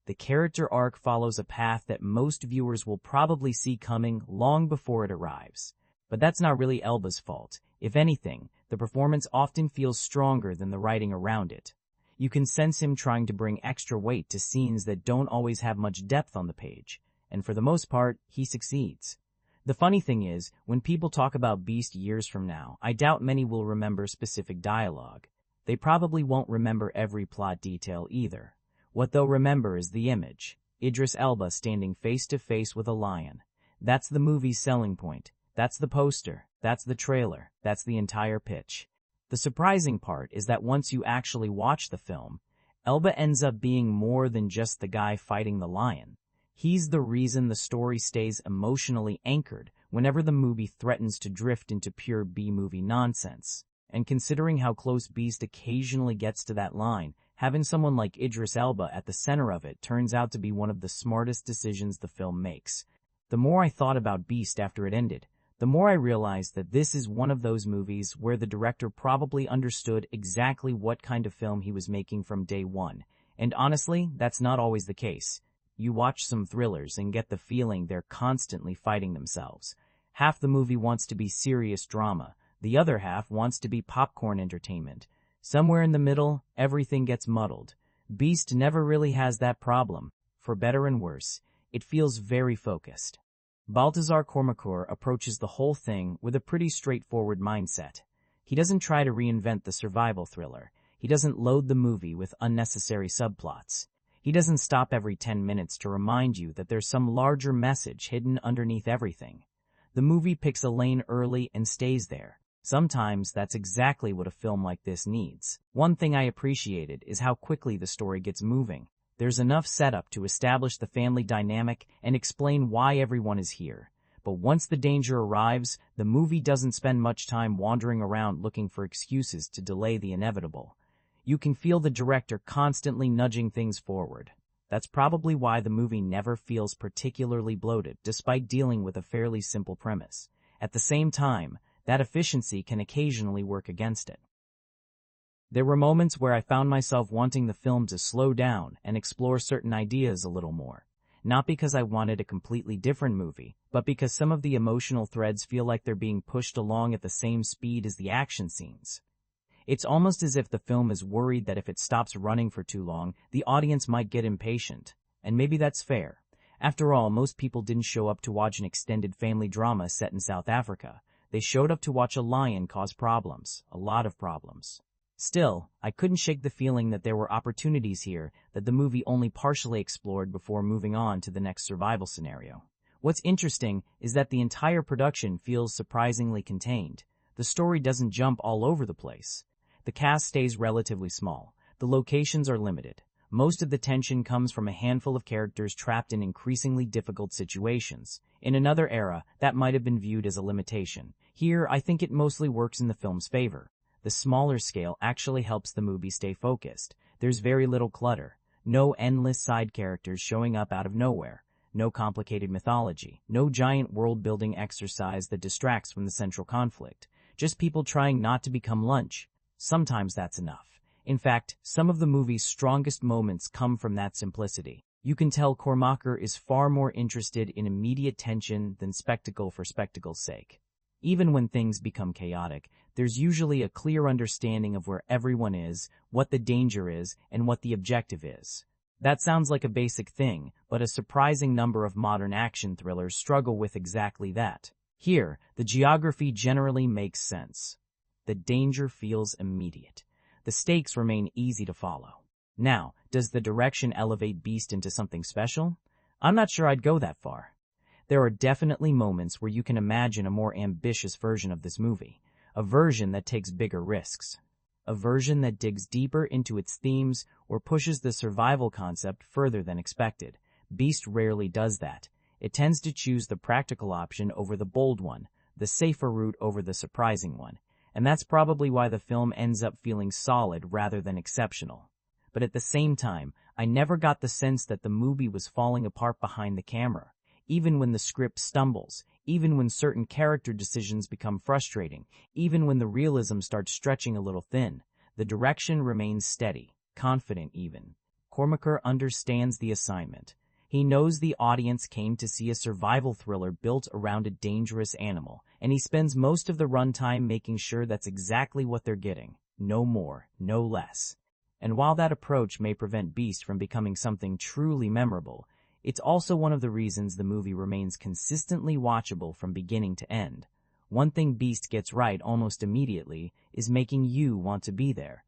The character arc follows a path that most viewers will probably see coming long before it arrives. But that's not really Elba's fault. If anything, the performance often feels stronger than the writing around it. You can sense him trying to bring extra weight to scenes that don't always have much depth on the page, and for the most part, he succeeds. The funny thing is, when people talk about Beast years from now, I doubt many will remember specific dialogue. They probably won't remember every plot detail either. What they'll remember is the image. Idris Elba standing face to face with a lion. That's the movie's selling point. That's the poster. That's the trailer. That's the entire pitch. The surprising part is that once you actually watch the film, Elba ends up being more than just the guy fighting the lion. He's the reason the story stays emotionally anchored whenever the movie threatens to drift into pure B-movie nonsense. And considering how close Beast occasionally gets to that line, having someone like Idris Elba at the center of it turns out to be one of the smartest decisions the film makes. The more I thought about Beast after it ended, the more I realized that this is one of those movies where the director probably understood exactly what kind of film he was making from day one. And honestly, that's not always the case. You watch some thrillers and get the feeling they're constantly fighting themselves. Half the movie wants to be serious drama. The other half wants to be popcorn entertainment. Somewhere in the middle, everything gets muddled. Beast never really has that problem. For better and worse, it feels very focused. Baltasar Kormákur approaches the whole thing with a pretty straightforward mindset. He doesn't try to reinvent the survival thriller. He doesn't load the movie with unnecessary subplots. He doesn't stop every 10 minutes to remind you that there's some larger message hidden underneath everything. The movie picks a lane early and stays there. Sometimes that's exactly what a film like this needs. One thing I appreciated is how quickly the story gets moving. There's enough setup to establish the family dynamic and explain why everyone is here. But once the danger arrives, the movie doesn't spend much time wandering around looking for excuses to delay the inevitable. You can feel the director constantly nudging things forward. That's probably why the movie never feels particularly bloated, despite dealing with a fairly simple premise. At the same time, that efficiency can occasionally work against it. There were moments where I found myself wanting the film to slow down and explore certain ideas a little more. Not because I wanted a completely different movie, but because some of the emotional threads feel like they're being pushed along at the same speed as the action scenes. It's almost as if the film is worried that if it stops running for too long, the audience might get impatient. And maybe that's fair. After all, most people didn't show up to watch an extended family drama set in South Africa. They showed up to watch a lion cause problems, a lot of problems. Still, I couldn't shake the feeling that there were opportunities here that the movie only partially explored before moving on to the next survival scenario. What's interesting is that the entire production feels surprisingly contained. The story doesn't jump all over the place. The cast stays relatively small. The locations are limited. Most of the tension comes from a handful of characters trapped in increasingly difficult situations. In another era, that might have been viewed as a limitation. Here, I think it mostly works in the film's favor. The smaller scale actually helps the movie stay focused. There's very little clutter. No endless side characters showing up out of nowhere. No complicated mythology. No giant world-building exercise that distracts from the central conflict. Just people trying not to become lunch. Sometimes that's enough. In fact, some of the movie's strongest moments come from that simplicity. You can tell Cormacher is far more interested in immediate tension than spectacle for spectacle's sake. Even when things become chaotic, there's usually a clear understanding of where everyone is, what the danger is, and what the objective is. That sounds like a basic thing, but a surprising number of modern action thrillers struggle with exactly that. Here, the geography generally makes sense. The danger feels immediate. The stakes remain easy to follow. Now, does the direction elevate Beast into something special? I'm not sure I'd go that far. There are definitely moments where you can imagine a more ambitious version of this movie, a version that takes bigger risks, a version that digs deeper into its themes or pushes the survival concept further than expected. Beast rarely does that. It tends to choose the practical option over the bold one, the safer route over the surprising one, and that's probably why the film ends up feeling solid rather than exceptional. But at the same time, I never got the sense that the movie was falling apart behind the camera. Even when the script stumbles, even when certain character decisions become frustrating, even when the realism starts stretching a little thin, the direction remains steady, confident even. Cormacher understands the assignment. He knows the audience came to see a survival thriller built around a dangerous animal, and he spends most of the runtime making sure that's exactly what they're getting. No more, no less. And while that approach may prevent Beast from becoming something truly memorable, it's also one of the reasons the movie remains consistently watchable from beginning to end. One thing Beast gets right almost immediately is making you want to be there.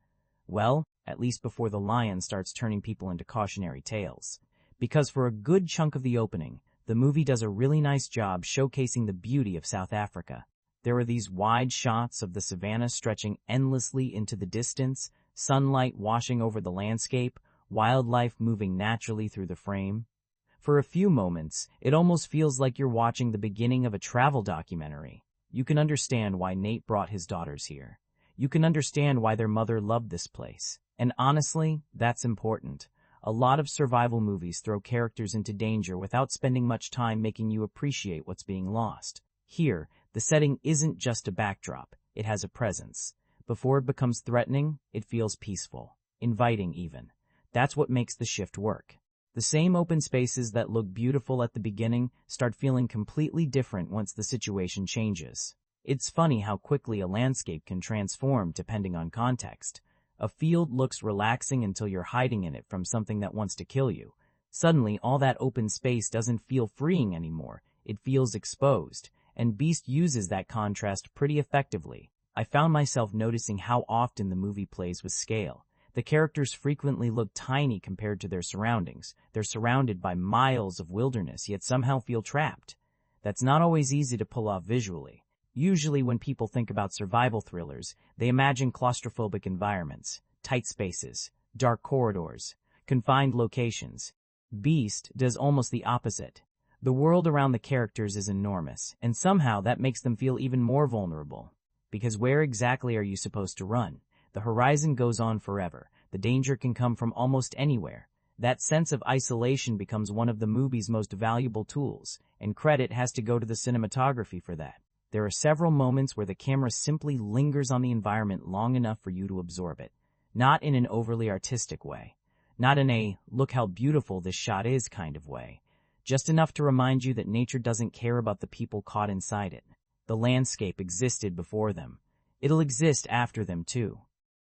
Well, at least before the lion starts turning people into cautionary tales. Because for a good chunk of the opening, the movie does a really nice job showcasing the beauty of South Africa. There are these wide shots of the savanna stretching endlessly into the distance, sunlight washing over the landscape, wildlife moving naturally through the frame. For a few moments, it almost feels like you're watching the beginning of a travel documentary. You can understand why Nate brought his daughters here. You can understand why their mother loved this place. And honestly, that's important. A lot of survival movies throw characters into danger without spending much time making you appreciate what's being lost. Here, the setting isn't just a backdrop, it has a presence. Before it becomes threatening, it feels peaceful, inviting even. That's what makes the shift work. The same open spaces that look beautiful at the beginning start feeling completely different once the situation changes. It's funny how quickly a landscape can transform depending on context. A field looks relaxing until you're hiding in it from something that wants to kill you. Suddenly, all that open space doesn't feel freeing anymore. It feels exposed, and Beast uses that contrast pretty effectively. I found myself noticing how often the movie plays with scale. The characters frequently look tiny compared to their surroundings. They're surrounded by miles of wilderness, yet somehow feel trapped. That's not always easy to pull off visually. Usually when people think about survival thrillers, they imagine claustrophobic environments, tight spaces, dark corridors, confined locations. Beast does almost the opposite. The world around the characters is enormous, and somehow that makes them feel even more vulnerable. Because where exactly are you supposed to run? The horizon goes on forever. The danger can come from almost anywhere. That sense of isolation becomes one of the movie's most valuable tools, and credit has to go to the cinematography for that. There are several moments where the camera simply lingers on the environment long enough for you to absorb it. Not in an overly artistic way. Not in a, look how beautiful this shot is kind of way. Just enough to remind you that nature doesn't care about the people caught inside it. The landscape existed before them. It'll exist after them too.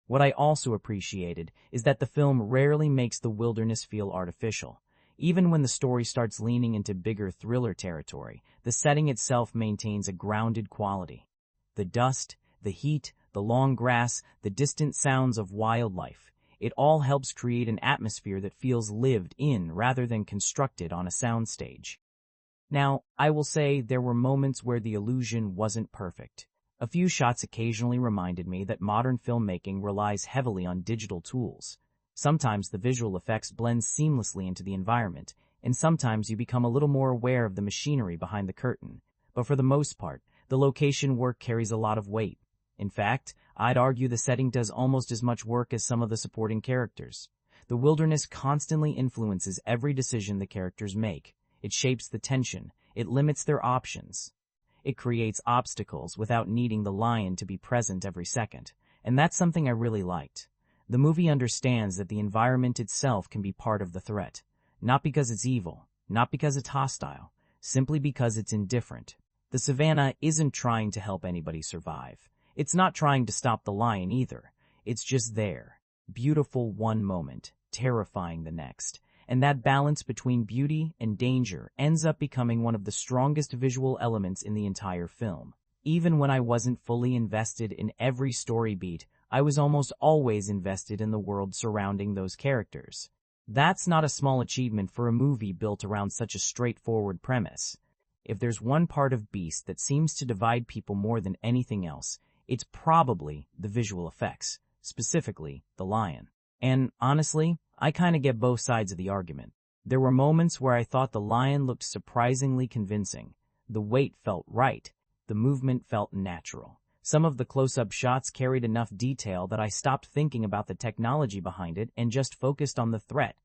What I also appreciated is that the film rarely makes the wilderness feel artificial. Even when the story starts leaning into bigger thriller territory, the setting itself maintains a grounded quality. The dust, the heat, the long grass, the distant sounds of wildlife. It all helps create an atmosphere that feels lived in rather than constructed on a soundstage. Now, I will say there were moments where the illusion wasn't perfect. A few shots occasionally reminded me that modern filmmaking relies heavily on digital tools. Sometimes the visual effects blend seamlessly into the environment, and sometimes you become a little more aware of the machinery behind the curtain. But for the most part, the location work carries a lot of weight. In fact, I'd argue the setting does almost as much work as some of the supporting characters. The wilderness constantly influences every decision the characters make. It shapes the tension. It limits their options. It creates obstacles without needing the lion to be present every second. And that's something I really liked. The movie understands that the environment itself can be part of the threat. Not because it's evil, not because it's hostile, simply because it's indifferent. The savannah isn't trying to help anybody survive. It's not trying to stop the lion either. It's just there. Beautiful one moment, terrifying the next. And that balance between beauty and danger ends up becoming one of the strongest visual elements in the entire film. Even when I wasn't fully invested in every story beat, I was almost always invested in the world surrounding those characters. That's not a small achievement for a movie built around such a straightforward premise. If there's one part of Beast that seems to divide people more than anything else, it's probably the visual effects, specifically the lion. And honestly, I kind of get both sides of the argument. There were moments where I thought the lion looked surprisingly convincing. The weight felt right. The movement felt natural. Some of the close-up shots carried enough detail that I stopped thinking about the technology behind it and just focused on the threat.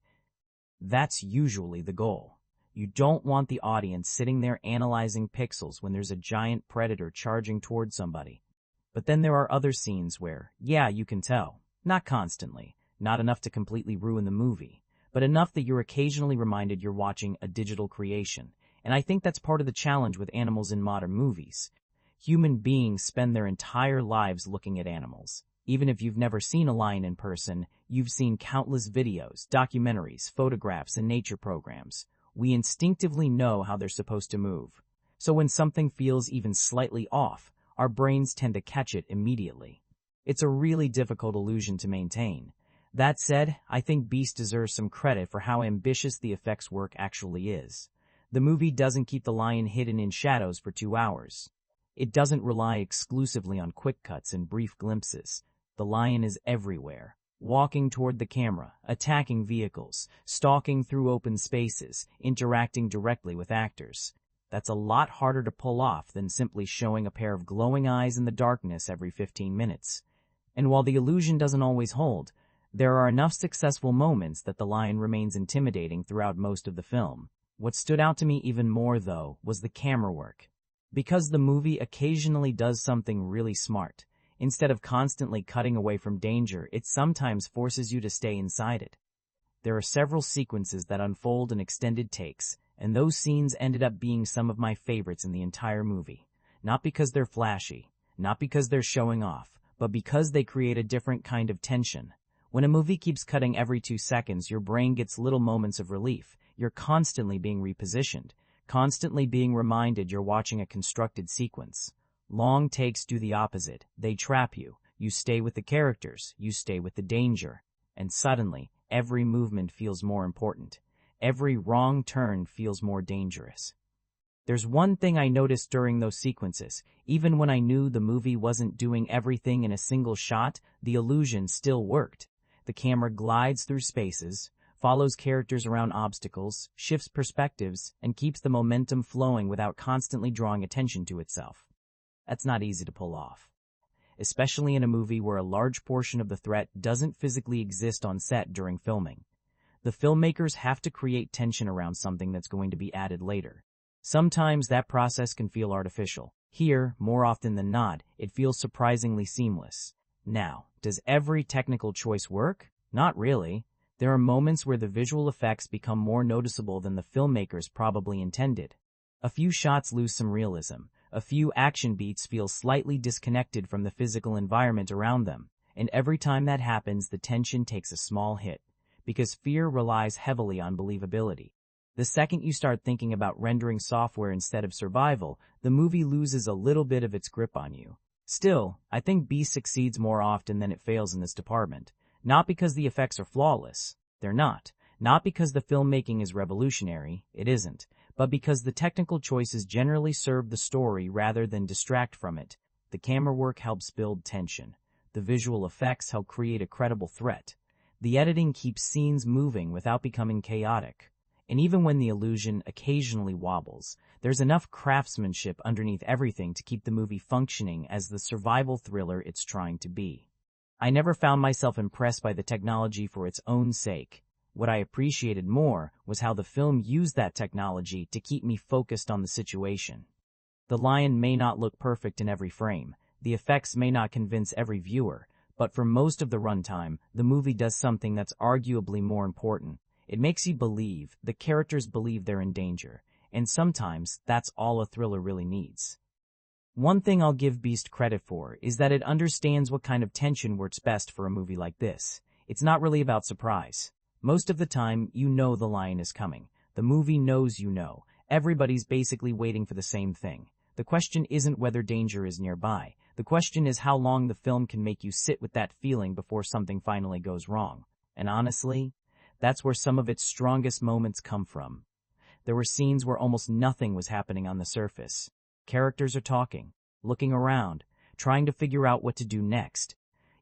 That's usually the goal. You don't want the audience sitting there analyzing pixels when there's a giant predator charging toward somebody. But then there are other scenes where, yeah, you can tell. Not constantly. Not enough to completely ruin the movie, but enough that you're occasionally reminded you're watching a digital creation. And I think that's part of the challenge with animals in modern movies. Human beings spend their entire lives looking at animals. Even if you've never seen a lion in person, you've seen countless videos, documentaries, photographs, and nature programs. We instinctively know how they're supposed to move. So when something feels even slightly off, our brains tend to catch it immediately. It's a really difficult illusion to maintain. That said, I think Beast deserves some credit for how ambitious the effects work actually is. The movie doesn't keep the lion hidden in shadows for 2 hours. It doesn't rely exclusively on quick cuts and brief glimpses. The lion is everywhere, walking toward the camera, attacking vehicles, stalking through open spaces, interacting directly with actors. That's a lot harder to pull off than simply showing a pair of glowing eyes in the darkness every 15 minutes. And while the illusion doesn't always hold, there are enough successful moments that the lion remains intimidating throughout most of the film. What stood out to me even more, though, was the camera work. Because the movie occasionally does something really smart. Instead of constantly cutting away from danger, it sometimes forces you to stay inside it. There are several sequences that unfold in extended takes, and those scenes ended up being some of my favorites in the entire movie. Not because they're flashy, not because they're showing off, but because they create a different kind of tension. When a movie keeps cutting every 2 seconds, your brain gets little moments of relief. You're constantly being repositioned, constantly being reminded you're watching a constructed sequence. Long takes do the opposite. They trap you. You stay with the characters. You stay with the danger. And suddenly, every movement feels more important. Every wrong turn feels more dangerous. There's one thing I noticed during those sequences. Even when I knew the movie wasn't doing everything in a single shot, the illusion still worked. The camera glides through spaces, follows characters around obstacles, shifts perspectives, and keeps the momentum flowing without constantly drawing attention to itself. That's not easy to pull off, especially in a movie where a large portion of the threat doesn't physically exist on set during filming. The filmmakers have to create tension around something that's going to be added later. Sometimes that process can feel artificial. Here, more often than not, it feels surprisingly seamless. Now, does every technical choice work? Not really. There are moments where the visual effects become more noticeable than the filmmakers probably intended. A few shots lose some realism. A few action beats feel slightly disconnected from the physical environment around them. And every time that happens, the tension takes a small hit, because fear relies heavily on believability. The second you start thinking about rendering software instead of survival, the movie loses a little bit of its grip on you. Still, I think Beast succeeds more often than it fails in this department. Not because the effects are flawless. They're not. Not because the filmmaking is revolutionary. It isn't. But because the technical choices generally serve the story rather than distract from it. The camera work helps build tension. The visual effects help create a credible threat. The editing keeps scenes moving without becoming chaotic. And even when the illusion occasionally wobbles, there's enough craftsmanship underneath everything to keep the movie functioning as the survival thriller it's trying to be. I never found myself impressed by the technology for its own sake. What I appreciated more was how the film used that technology to keep me focused on the situation. The lion may not look perfect in every frame, the effects may not convince every viewer, but for most of the runtime, the movie does something that's arguably more important. It makes you believe, the characters believe they're in danger, and sometimes that's all a thriller really needs. One thing I'll give Beast credit for is that it understands what kind of tension works best for a movie like this. It's not really about surprise. Most of the time, you know the lion is coming. The movie knows you know. Everybody's basically waiting for the same thing. The question isn't whether danger is nearby. The question is how long the film can make you sit with that feeling before something finally goes wrong. And honestly, that's where some of its strongest moments come from. There were scenes where almost nothing was happening on the surface. Characters are talking, looking around, trying to figure out what to do next.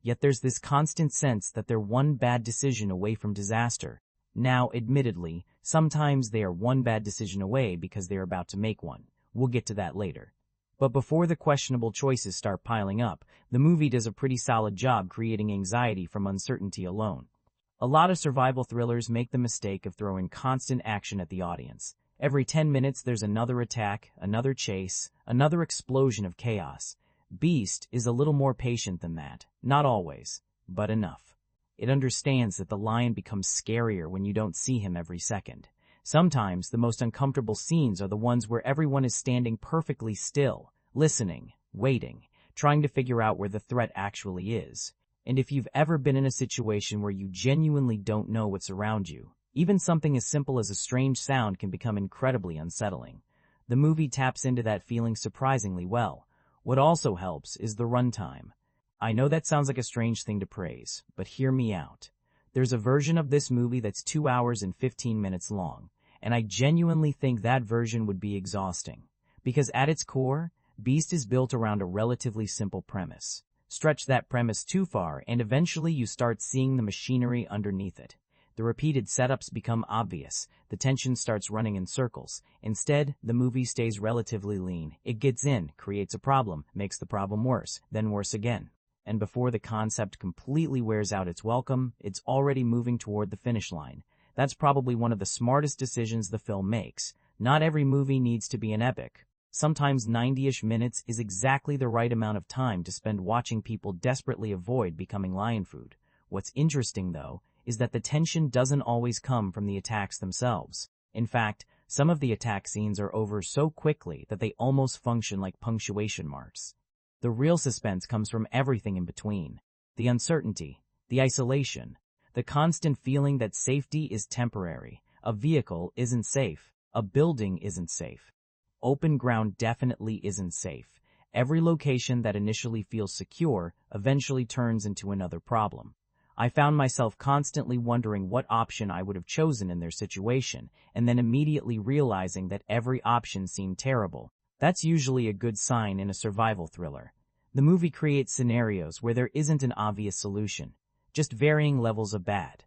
Yet there's this constant sense that they're one bad decision away from disaster. Now, admittedly, sometimes they are one bad decision away because they're about to make one. We'll get to that later. But before the questionable choices start piling up, the movie does a pretty solid job creating anxiety from uncertainty alone. A lot of survival thrillers make the mistake of throwing constant action at the audience. Every 10 minutes there's another attack, another chase, another explosion of chaos. Beast is a little more patient than that. Not always, but enough. It understands that the lion becomes scarier when you don't see him every second. Sometimes the most uncomfortable scenes are the ones where everyone is standing perfectly still, listening, waiting, trying to figure out where the threat actually is. And if you've ever been in a situation where you genuinely don't know what's around you, even something as simple as a strange sound can become incredibly unsettling. The movie taps into that feeling surprisingly well. What also helps is the runtime. I know that sounds like a strange thing to praise, but hear me out. There's a version of this movie that's 2 hours and 15 minutes long, and I genuinely think that version would be exhausting. Because at its core, Beast is built around a relatively simple premise. Stretch that premise too far, and eventually you start seeing the machinery underneath it. The repeated setups become obvious. The tension starts running in circles. Instead, the movie stays relatively lean. It gets in, creates a problem, makes the problem worse, then worse again. And before the concept completely wears out its welcome, it's already moving toward the finish line. That's probably one of the smartest decisions the film makes. Not every movie needs to be an epic. Sometimes 90-ish minutes is exactly the right amount of time to spend watching people desperately avoid becoming lion food. What's interesting, though, is that the tension doesn't always come from the attacks themselves. In fact, some of the attack scenes are over so quickly that they almost function like punctuation marks. The real suspense comes from everything in between. The uncertainty, the isolation, the constant feeling that safety is temporary. A vehicle isn't safe. A building isn't safe. Open ground definitely isn't safe. Every location that initially feels secure eventually turns into another problem. I found myself constantly wondering what option I would have chosen in their situation, and then immediately realizing that every option seemed terrible. That's usually a good sign in a survival thriller. The movie creates scenarios where there isn't an obvious solution, just varying levels of bad.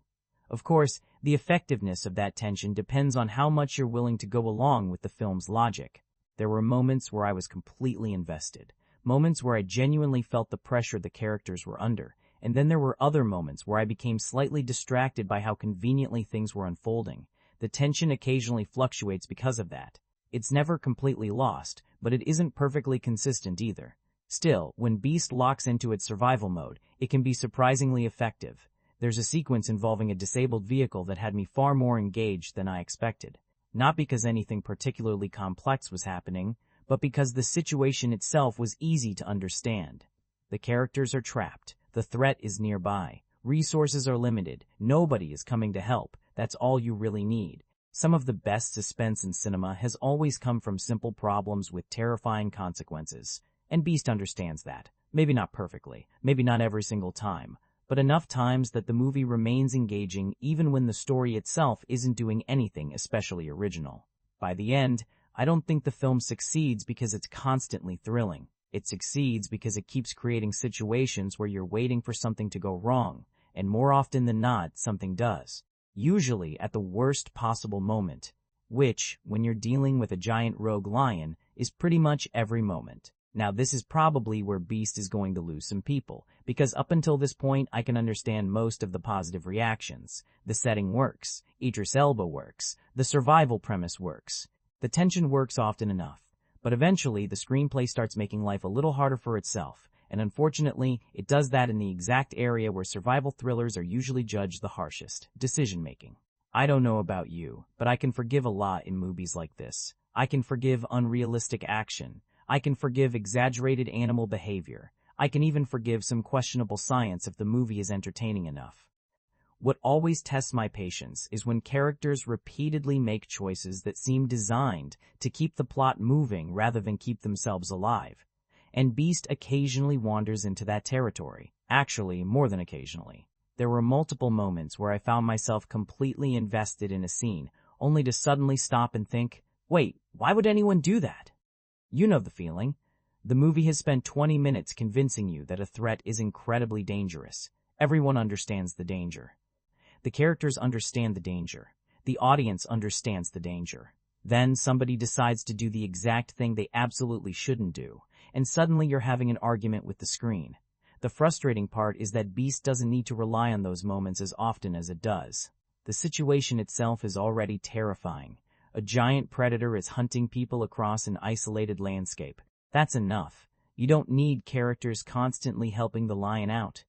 Of course, the effectiveness of that tension depends on how much you're willing to go along with the film's logic. There were moments where I was completely invested, moments where I genuinely felt the pressure the characters were under, and then there were other moments where I became slightly distracted by how conveniently things were unfolding. The tension occasionally fluctuates because of that. It's never completely lost, but it isn't perfectly consistent either. Still, when Beast locks into its survival mode, it can be surprisingly effective. There's a sequence involving a disabled vehicle that had me far more engaged than I expected. Not because anything particularly complex was happening, but because the situation itself was easy to understand. The characters are trapped. The threat is nearby. Resources are limited. Nobody is coming to help. That's all you really need. Some of the best suspense in cinema has always come from simple problems with terrifying consequences. And Beast understands that. Maybe not perfectly. Maybe not every single time. But enough times that the movie remains engaging even when the story itself isn't doing anything especially original. By the end, I don't think the film succeeds because it's constantly thrilling. It succeeds because it keeps creating situations where you're waiting for something to go wrong, and more often than not, something does. Usually at the worst possible moment, which, when you're dealing with a giant rogue lion, is pretty much every moment. Now this is probably where Beast is going to lose some people, because up until this point I can understand most of the positive reactions. The setting works, Idris Elba works, the survival premise works, the tension works often enough. But eventually, the screenplay starts making life a little harder for itself, and unfortunately, it does that in the exact area where survival thrillers are usually judged the harshest: decision-making. I don't know about you, but I can forgive a lot in movies like this. I can forgive unrealistic action. I can forgive exaggerated animal behavior. I can even forgive some questionable science if the movie is entertaining enough. What always tests my patience is when characters repeatedly make choices that seem designed to keep the plot moving rather than keep themselves alive. And Beast occasionally wanders into that territory. Actually, more than occasionally. There were multiple moments where I found myself completely invested in a scene, only to suddenly stop and think, wait, why would anyone do that? You know the feeling. The movie has spent 20 minutes convincing you that a threat is incredibly dangerous. Everyone understands the danger. The characters understand the danger. The audience understands the danger. Then somebody decides to do the exact thing they absolutely shouldn't do, and suddenly you're having an argument with the screen. The frustrating part is that Beast doesn't need to rely on those moments as often as it does. The situation itself is already terrifying. A giant predator is hunting people across an isolated landscape. That's enough. You don't need characters constantly helping the lion out.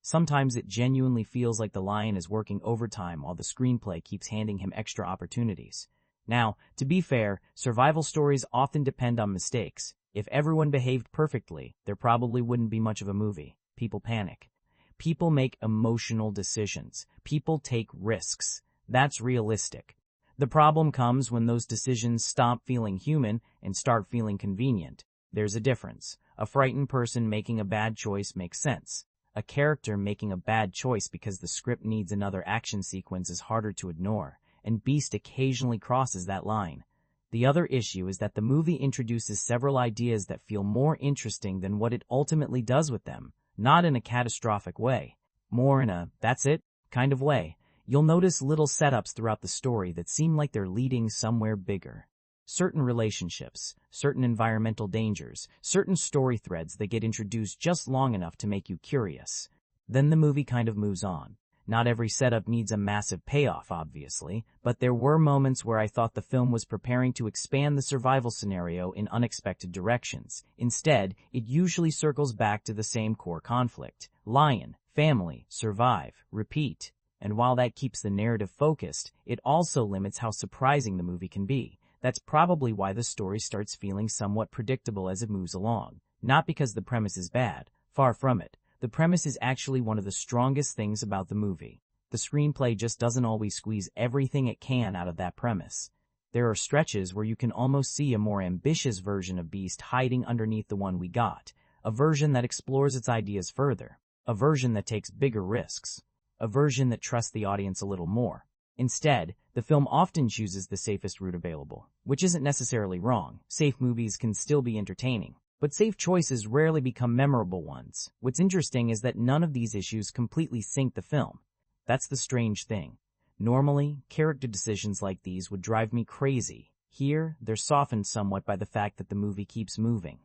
Sometimes it genuinely feels like the lion is working overtime while the screenplay keeps handing him extra opportunities. Now, to be fair, survival stories often depend on mistakes. If everyone behaved perfectly, there probably wouldn't be much of a movie. People panic. People make emotional decisions. People take risks. That's realistic. The problem comes when those decisions stop feeling human and start feeling convenient. There's a difference. A frightened person making a bad choice makes sense. A character making a bad choice because the script needs another action sequence is harder to ignore, and Beast occasionally crosses that line. The other issue is that the movie introduces several ideas that feel more interesting than what it ultimately does with them, not in a catastrophic way, more in a that's it kind of way. You'll notice little setups throughout the story that seem like they're leading somewhere bigger. Certain relationships, certain environmental dangers, certain story threads that get introduced just long enough to make you curious. Then the movie kind of moves on. Not every setup needs a massive payoff, obviously, but there were moments where I thought the film was preparing to expand the survival scenario in unexpected directions. Instead, it usually circles back to the same core conflict: lion, family, survive, repeat. And while that keeps the narrative focused, it also limits how surprising the movie can be. That's probably why the story starts feeling somewhat predictable as it moves along. Not because the premise is bad, far from it. The premise is actually one of the strongest things about the movie. The screenplay just doesn't always squeeze everything it can out of that premise. There are stretches where you can almost see a more ambitious version of Beast hiding underneath the one we got, a version that explores its ideas further, a version that takes bigger risks, a version that trusts the audience a little more. Instead, the film often chooses the safest route available, which isn't necessarily wrong. Safe movies can still be entertaining, but safe choices rarely become memorable ones. What's interesting is that none of these issues completely sink the film. That's the strange thing. Normally, character decisions like these would drive me crazy. Here, they're softened somewhat by the fact that the movie keeps moving.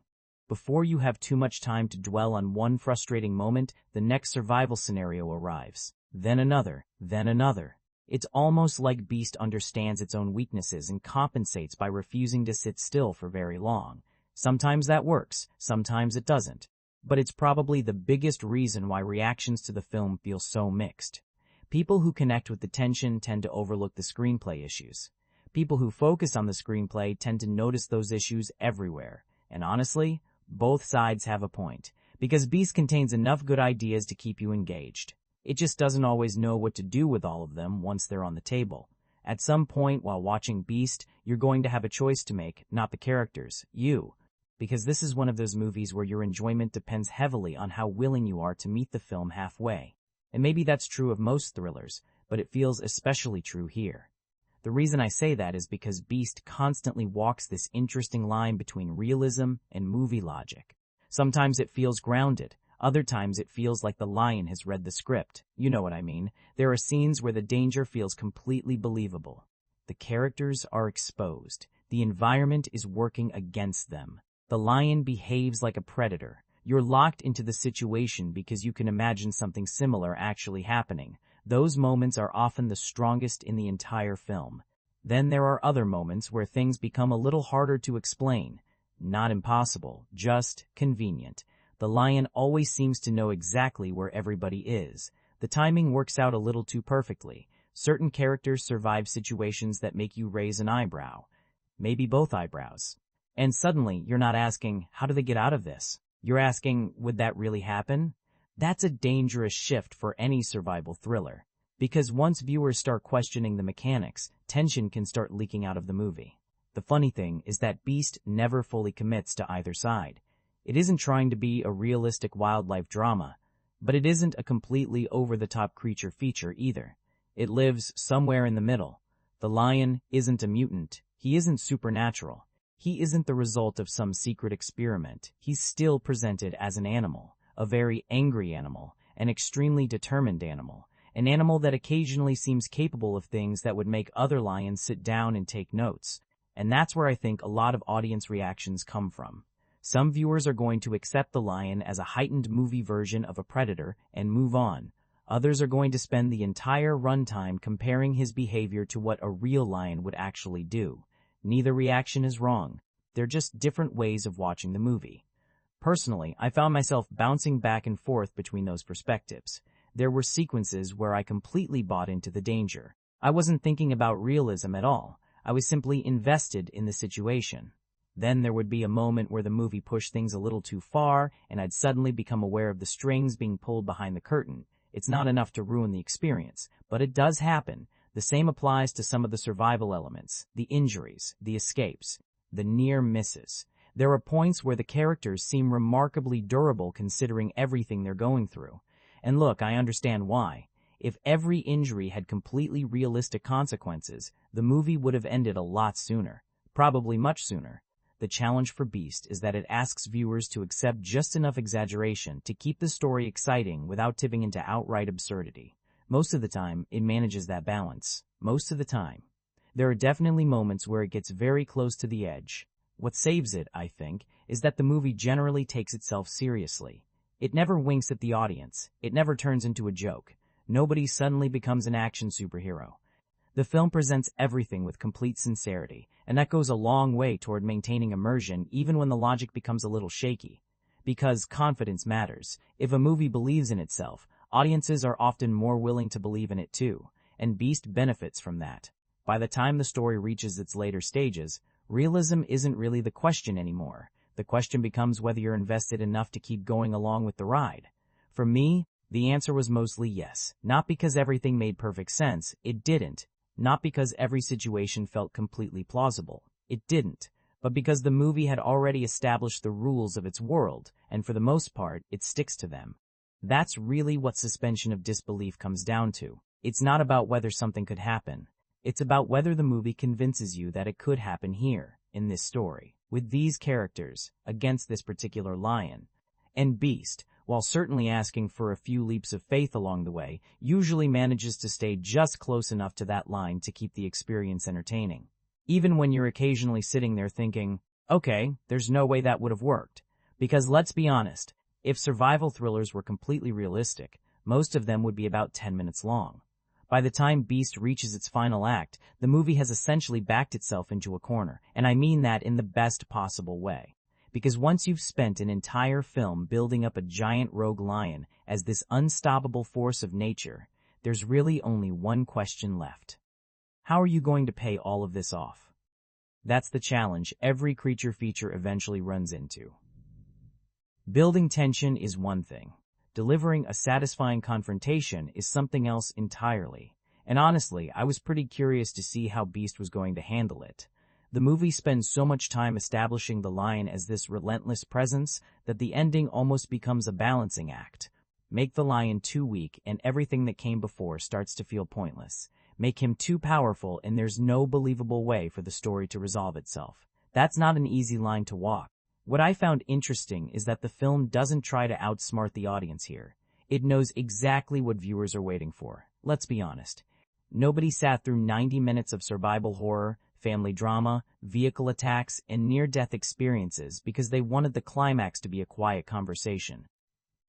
Before you have too much time to dwell on one frustrating moment, the next survival scenario arrives. Then another, then another. It's almost like Beast understands its own weaknesses and compensates by refusing to sit still for very long. Sometimes that works, sometimes it doesn't. But it's probably the biggest reason why reactions to the film feel so mixed. People who connect with the tension tend to overlook the screenplay issues. People who focus on the screenplay tend to notice those issues everywhere. And honestly, both sides have a point, because Beast contains enough good ideas to keep you engaged. It just doesn't always know what to do with all of them once they're on the table. At some point while watching Beast, you're going to have a choice to make, not the characters, you. Because this is one of those movies where your enjoyment depends heavily on how willing you are to meet the film halfway. And maybe that's true of most thrillers, but it feels especially true here. The reason I say that is because Beast constantly walks this interesting line between realism and movie logic. Sometimes it feels grounded. Other times it feels like the lion has read the script. You know what I mean. There are scenes where the danger feels completely believable. The characters are exposed. The environment is working against them. The lion behaves like a predator. You're locked into the situation because you can imagine something similar actually happening. Those moments are often the strongest in the entire film. Then there are other moments where things become a little harder to explain. Not impossible, just convenient. The lion always seems to know exactly where everybody is. The timing works out a little too perfectly. Certain characters survive situations that make you raise an eyebrow. Maybe both eyebrows. And suddenly, you're not asking, how do they get out of this? You're asking, would that really happen? That's a dangerous shift for any survival thriller. Because once viewers start questioning the mechanics, tension can start leaking out of the movie. The funny thing is that Beast never fully commits to either side. It isn't trying to be a realistic wildlife drama, but it isn't a completely over-the-top creature feature either. It lives somewhere in the middle. The lion isn't a mutant. He isn't supernatural. He isn't the result of some secret experiment. He's still presented as an animal, a very angry animal, an extremely determined animal, an animal that occasionally seems capable of things that would make other lions sit down and take notes. And that's where I think a lot of audience reactions come from. Some viewers are going to accept the lion as a heightened movie version of a predator and move on. Others are going to spend the entire runtime comparing his behavior to what a real lion would actually do. Neither reaction is wrong. They're just different ways of watching the movie. Personally, I found myself bouncing back and forth between those perspectives. There were sequences where I completely bought into the danger. I wasn't thinking about realism at all. I was simply invested in the situation. Then there would be a moment where the movie pushed things a little too far, and I'd suddenly become aware of the strings being pulled behind the curtain. It's not enough to ruin the experience, but it does happen. The same applies to some of the survival elements, the injuries, the escapes, the near misses. There are points where the characters seem remarkably durable considering everything they're going through. And look, I understand why. If every injury had completely realistic consequences, the movie would have ended a lot sooner, probably much sooner. The challenge for Beast is that it asks viewers to accept just enough exaggeration to keep the story exciting without tipping into outright absurdity. Most of the time, it manages that balance. Most of the time. There are definitely moments where it gets very close to the edge. What saves it, I think, is that the movie generally takes itself seriously. It never winks at the audience. It never turns into a joke. Nobody suddenly becomes an action superhero. The film presents everything with complete sincerity, and that goes a long way toward maintaining immersion even when the logic becomes a little shaky. Because confidence matters. If a movie believes in itself, audiences are often more willing to believe in it too, and Beast benefits from that. By the time the story reaches its later stages, realism isn't really the question anymore. The question becomes whether you're invested enough to keep going along with the ride. For me, the answer was mostly yes. Not because everything made perfect sense, it didn't, Not because every situation felt completely plausible. It didn't. But because the movie had already established the rules of its world, and for the most part, it sticks to them. That's really what suspension of disbelief comes down to. It's not about whether something could happen. It's about whether the movie convinces you that it could happen here, in this story, with these characters, against this particular lion. And Beast, while certainly asking for a few leaps of faith along the way, usually manages to stay just close enough to that line to keep the experience entertaining. Even when you're occasionally sitting there thinking, okay, there's no way that would have worked. Because let's be honest, if survival thrillers were completely realistic, most of them would be about 10 minutes long. By the time Beast reaches its final act, the movie has essentially backed itself into a corner, and I mean that in the best possible way. Because once you've spent an entire film building up a giant rogue lion as this unstoppable force of nature, there's really only one question left. How are you going to pay all of this off? That's the challenge every creature feature eventually runs into. Building tension is one thing. Delivering a satisfying confrontation is something else entirely. And honestly, I was pretty curious to see how Beast was going to handle it. The movie spends so much time establishing the lion as this relentless presence that the ending almost becomes a balancing act. Make the lion too weak and everything that came before starts to feel pointless. Make him too powerful and there's no believable way for the story to resolve itself. That's not an easy line to walk. What I found interesting is that the film doesn't try to outsmart the audience here. It knows exactly what viewers are waiting for. Let's be honest. Nobody sat through 90 minutes of survival horror, family drama, vehicle attacks, and near-death experiences because they wanted the climax to be a quiet conversation.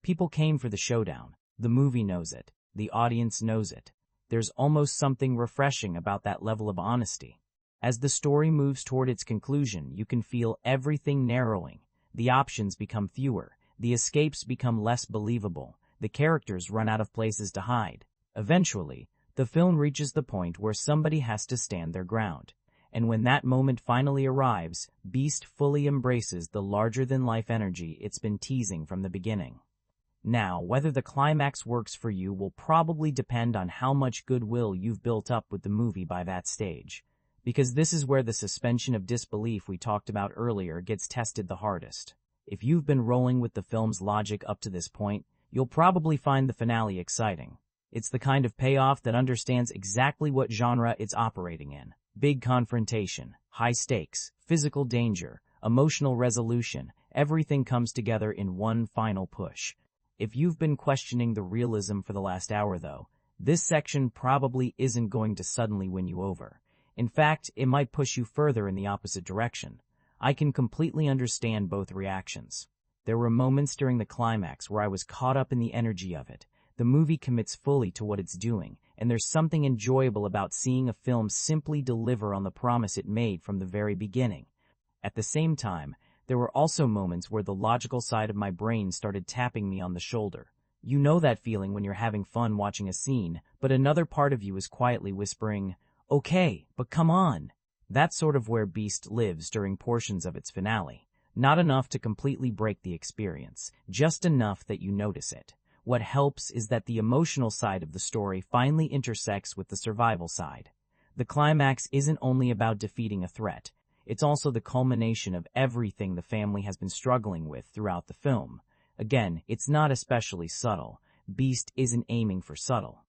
People came for the showdown. The movie knows it. The audience knows it. There's almost something refreshing about that level of honesty. As the story moves toward its conclusion, you can feel everything narrowing. The options become fewer. The escapes become less believable. The characters run out of places to hide. Eventually, the film reaches the point where somebody has to stand their ground. And when that moment finally arrives, Beast fully embraces the larger-than-life energy it's been teasing from the beginning. Now, whether the climax works for you will probably depend on how much goodwill you've built up with the movie by that stage. Because this is where the suspension of disbelief we talked about earlier gets tested the hardest. If you've been rolling with the film's logic up to this point, you'll probably find the finale exciting. It's the kind of payoff that understands exactly what genre it's operating in. Big confrontation, high stakes, physical danger, emotional resolution, everything comes together in one final push. If you've been questioning the realism for the last hour, though, this section probably isn't going to suddenly win you over. In fact, it might push you further in the opposite direction. I can completely understand both reactions. There were moments during the climax where I was caught up in the energy of it. The movie commits fully to what it's doing, and there's something enjoyable about seeing a film simply deliver on the promise it made from the very beginning. At the same time, there were also moments where the logical side of my brain started tapping me on the shoulder. You know that feeling when you're having fun watching a scene, but another part of you is quietly whispering, "Okay, but come on." That's sort of where Beast lives during portions of its finale. Not enough to completely break the experience, just enough that you notice it. What helps is that the emotional side of the story finally intersects with the survival side. The climax isn't only about defeating a threat. It's also the culmination of everything the family has been struggling with throughout the film. Again, it's not especially subtle. Beast isn't aiming for subtle.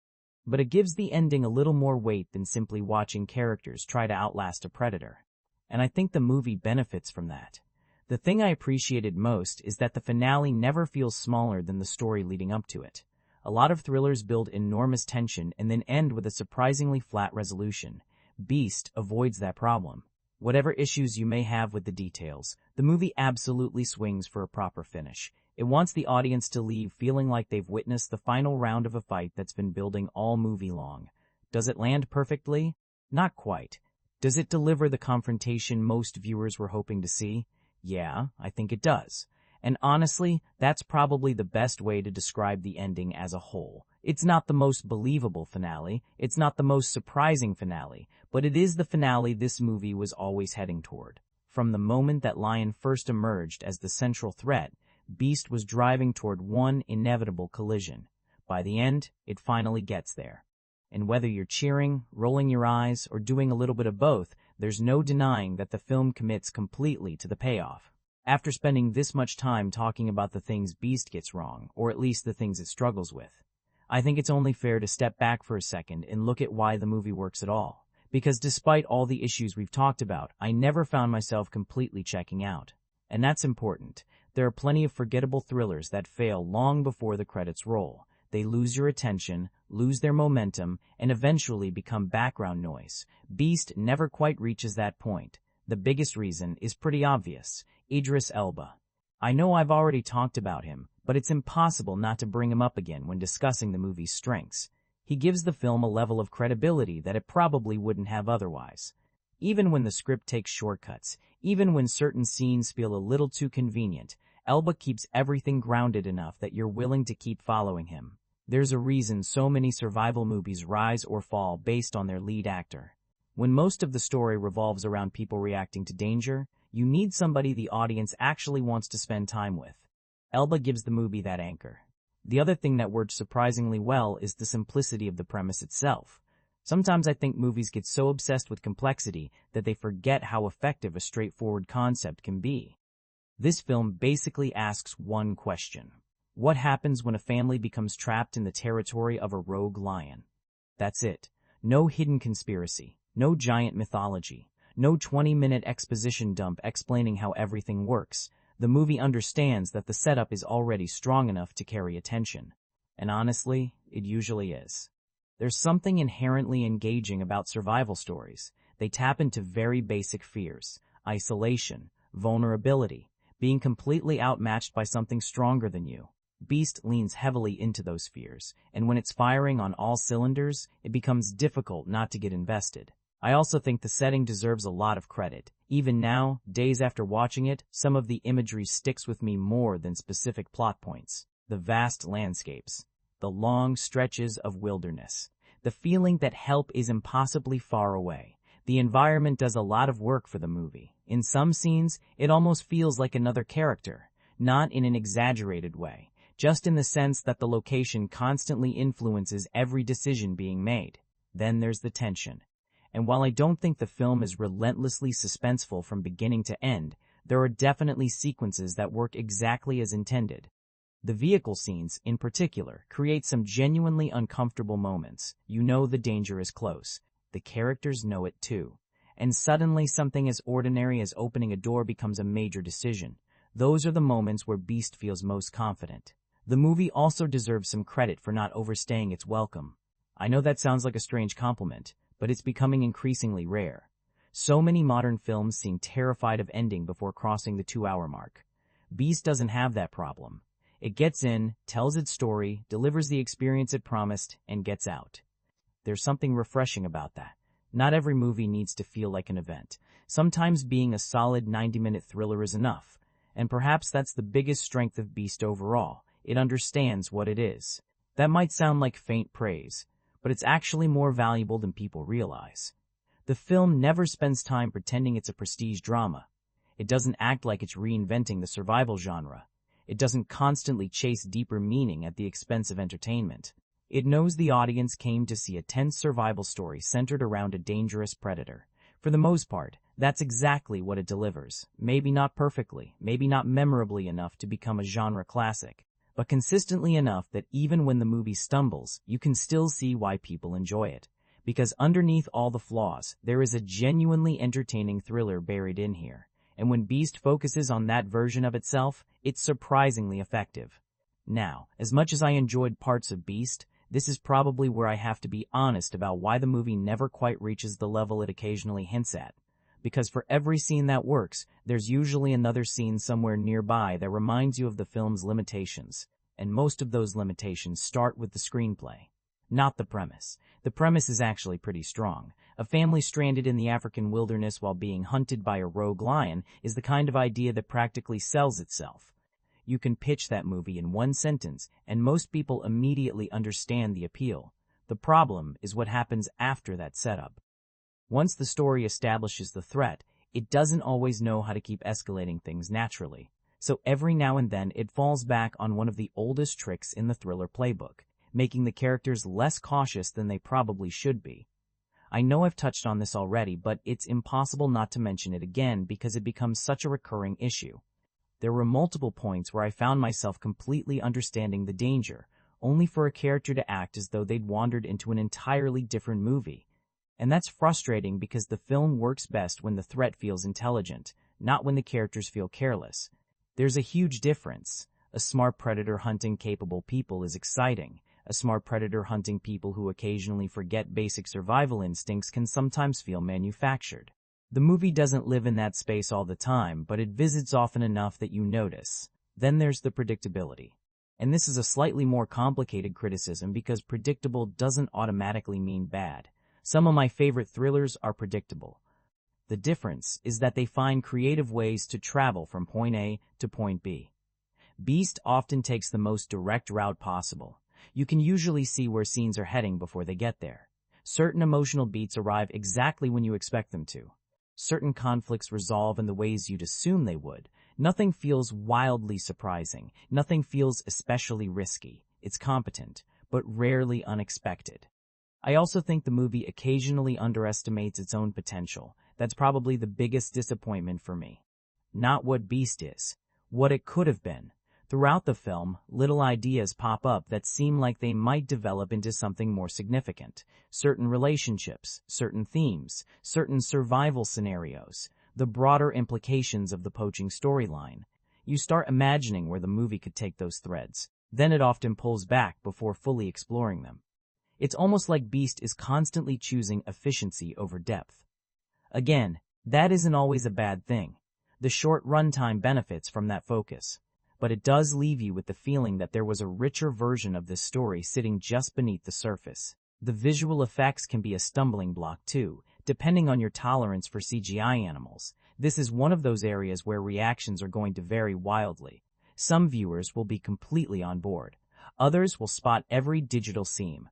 But it gives the ending a little more weight than simply watching characters try to outlast a predator. And I think the movie benefits from that. The thing I appreciated most is that the finale never feels smaller than the story leading up to it. A lot of thrillers build enormous tension and then end with a surprisingly flat resolution. Beast avoids that problem. Whatever issues you may have with the details, the movie absolutely swings for a proper finish. It wants the audience to leave feeling like they've witnessed the final round of a fight that's been building all movie long. Does it land perfectly? Not quite. Does it deliver the confrontation most viewers were hoping to see? Yeah, I think it does. And honestly, that's probably the best way to describe the ending as a whole. It's not the most believable finale, it's not the most surprising finale, but it is the finale this movie was always heading toward. From the moment that Lion first emerged as the central threat, Beast was driving toward one inevitable collision. By the end, it finally gets there. And whether you're cheering, rolling your eyes, or doing a little bit of both, there's no denying that the film commits completely to the payoff. After spending this much time talking about the things Beast gets wrong, or at least the things it struggles with, I think it's only fair to step back for a second and look at why the movie works at all. Because despite all the issues we've talked about, I never found myself completely checking out. And that's important. There are plenty of forgettable thrillers that fail long before the credits roll. They lose your attention, lose their momentum, and eventually become background noise. Beast never quite reaches that point. The biggest reason is pretty obvious: Idris Elba. I know I've already talked about him, but it's impossible not to bring him up again when discussing the movie's strengths. He gives the film a level of credibility that it probably wouldn't have otherwise. Even when the script takes shortcuts, even when certain scenes feel a little too convenient, Elba keeps everything grounded enough that you're willing to keep following him. There's a reason so many survival movies rise or fall based on their lead actor. When most of the story revolves around people reacting to danger, you need somebody the audience actually wants to spend time with. Elba gives the movie that anchor. The other thing that worked surprisingly well is the simplicity of the premise itself. Sometimes I think movies get so obsessed with complexity that they forget how effective a straightforward concept can be. This film basically asks one question: what happens when a family becomes trapped in the territory of a rogue lion? That's it. No hidden conspiracy, no giant mythology, no 20-minute exposition dump explaining how everything works. The movie understands that the setup is already strong enough to carry attention. And honestly, it usually is. There's something inherently engaging about survival stories. They tap into very basic fears: isolation, vulnerability, being completely outmatched by something stronger than you. Beast leans heavily into those fears, and when it's firing on all cylinders, it becomes difficult not to get invested. I also think the setting deserves a lot of credit. Even now, days after watching it, some of the imagery sticks with me more than specific plot points. The vast landscapes, the long stretches of wilderness, the feeling that help is impossibly far away. The environment does a lot of work for the movie. In some scenes, it almost feels like another character, not in an exaggerated way, just in the sense that the location constantly influences every decision being made. Then there's the tension. And while I don't think the film is relentlessly suspenseful from beginning to end, there are definitely sequences that work exactly as intended. The vehicle scenes, in particular, create some genuinely uncomfortable moments. You know the danger is close. The characters know it too. And suddenly something as ordinary as opening a door becomes a major decision. Those are the moments where Beast feels most confident. The movie also deserves some credit for not overstaying its welcome. I know that sounds like a strange compliment, but it's becoming increasingly rare. So many modern films seem terrified of ending before crossing the 2-hour mark. Beast doesn't have that problem. It gets in, tells its story, delivers the experience it promised, and gets out. There's something refreshing about that. Not every movie needs to feel like an event. Sometimes being a solid 90-minute thriller is enough. And perhaps that's the biggest strength of Beast overall. It understands what it is. That might sound like faint praise, but it's actually more valuable than people realize. The film never spends time pretending it's a prestige drama. It doesn't act like it's reinventing the survival genre. It doesn't constantly chase deeper meaning at the expense of entertainment. It knows the audience came to see a tense survival story centered around a dangerous predator. For the most part, that's exactly what it delivers. Maybe not perfectly, maybe not memorably enough to become a genre classic, but consistently enough that even when the movie stumbles, you can still see why people enjoy it. Because underneath all the flaws, there is a genuinely entertaining thriller buried in here. And when Beast focuses on that version of itself, it's surprisingly effective. Now, as much as I enjoyed parts of Beast, this is probably where I have to be honest about why the movie never quite reaches the level it occasionally hints at. Because for every scene that works, there's usually another scene somewhere nearby that reminds you of the film's limitations. And most of those limitations start with the screenplay, not the premise. The premise is actually pretty strong. A family stranded in the African wilderness while being hunted by a rogue lion is the kind of idea that practically sells itself. You can pitch that movie in one sentence, and most people immediately understand the appeal. The problem is what happens after that setup. Once the story establishes the threat, it doesn't always know how to keep escalating things naturally. So every now and then it falls back on one of the oldest tricks in the thriller playbook. making the characters less cautious than they probably should be. I know I've touched on this already, but it's impossible not to mention it again because it becomes such a recurring issue. There were multiple points where I found myself completely understanding the danger, only for a character to act as though they'd wandered into an entirely different movie. And that's frustrating because the film works best when the threat feels intelligent, not when the characters feel careless. There's a huge difference. A smart predator hunting capable people is exciting. A smart predator hunting people who occasionally forget basic survival instincts can sometimes feel manufactured. The movie doesn't live in that space all the time, but it visits often enough that you notice. Then there's the predictability. And this is a slightly more complicated criticism because predictable doesn't automatically mean bad. Some of my favorite thrillers are predictable. The difference is that they find creative ways to travel from point A to point B. Beast often takes the most direct route possible. You can usually see where scenes are heading before they get there. Certain emotional beats arrive exactly when you expect them to. Certain conflicts resolve in the ways you'd assume they would. Nothing feels wildly surprising. Nothing feels especially risky. It's competent, but rarely unexpected. I also think the movie occasionally underestimates its own potential. That's probably the biggest disappointment for me. Not what Beast is, what it could have been. Throughout the film, little ideas pop up that seem like they might develop into something more significant. Certain relationships, certain themes, certain survival scenarios, the broader implications of the poaching storyline. You start imagining where the movie could take those threads. Then it often pulls back before fully exploring them. It's almost like Beast is constantly choosing efficiency over depth. Again, that isn't always a bad thing. The short runtime benefits from that focus. But it does leave you with the feeling that there was a richer version of this story sitting just beneath the surface. The visual effects can be a stumbling block too, depending on your tolerance for CGI animals. This is one of those areas where reactions are going to vary wildly. Some viewers will be completely on board. Others will spot every digital seam.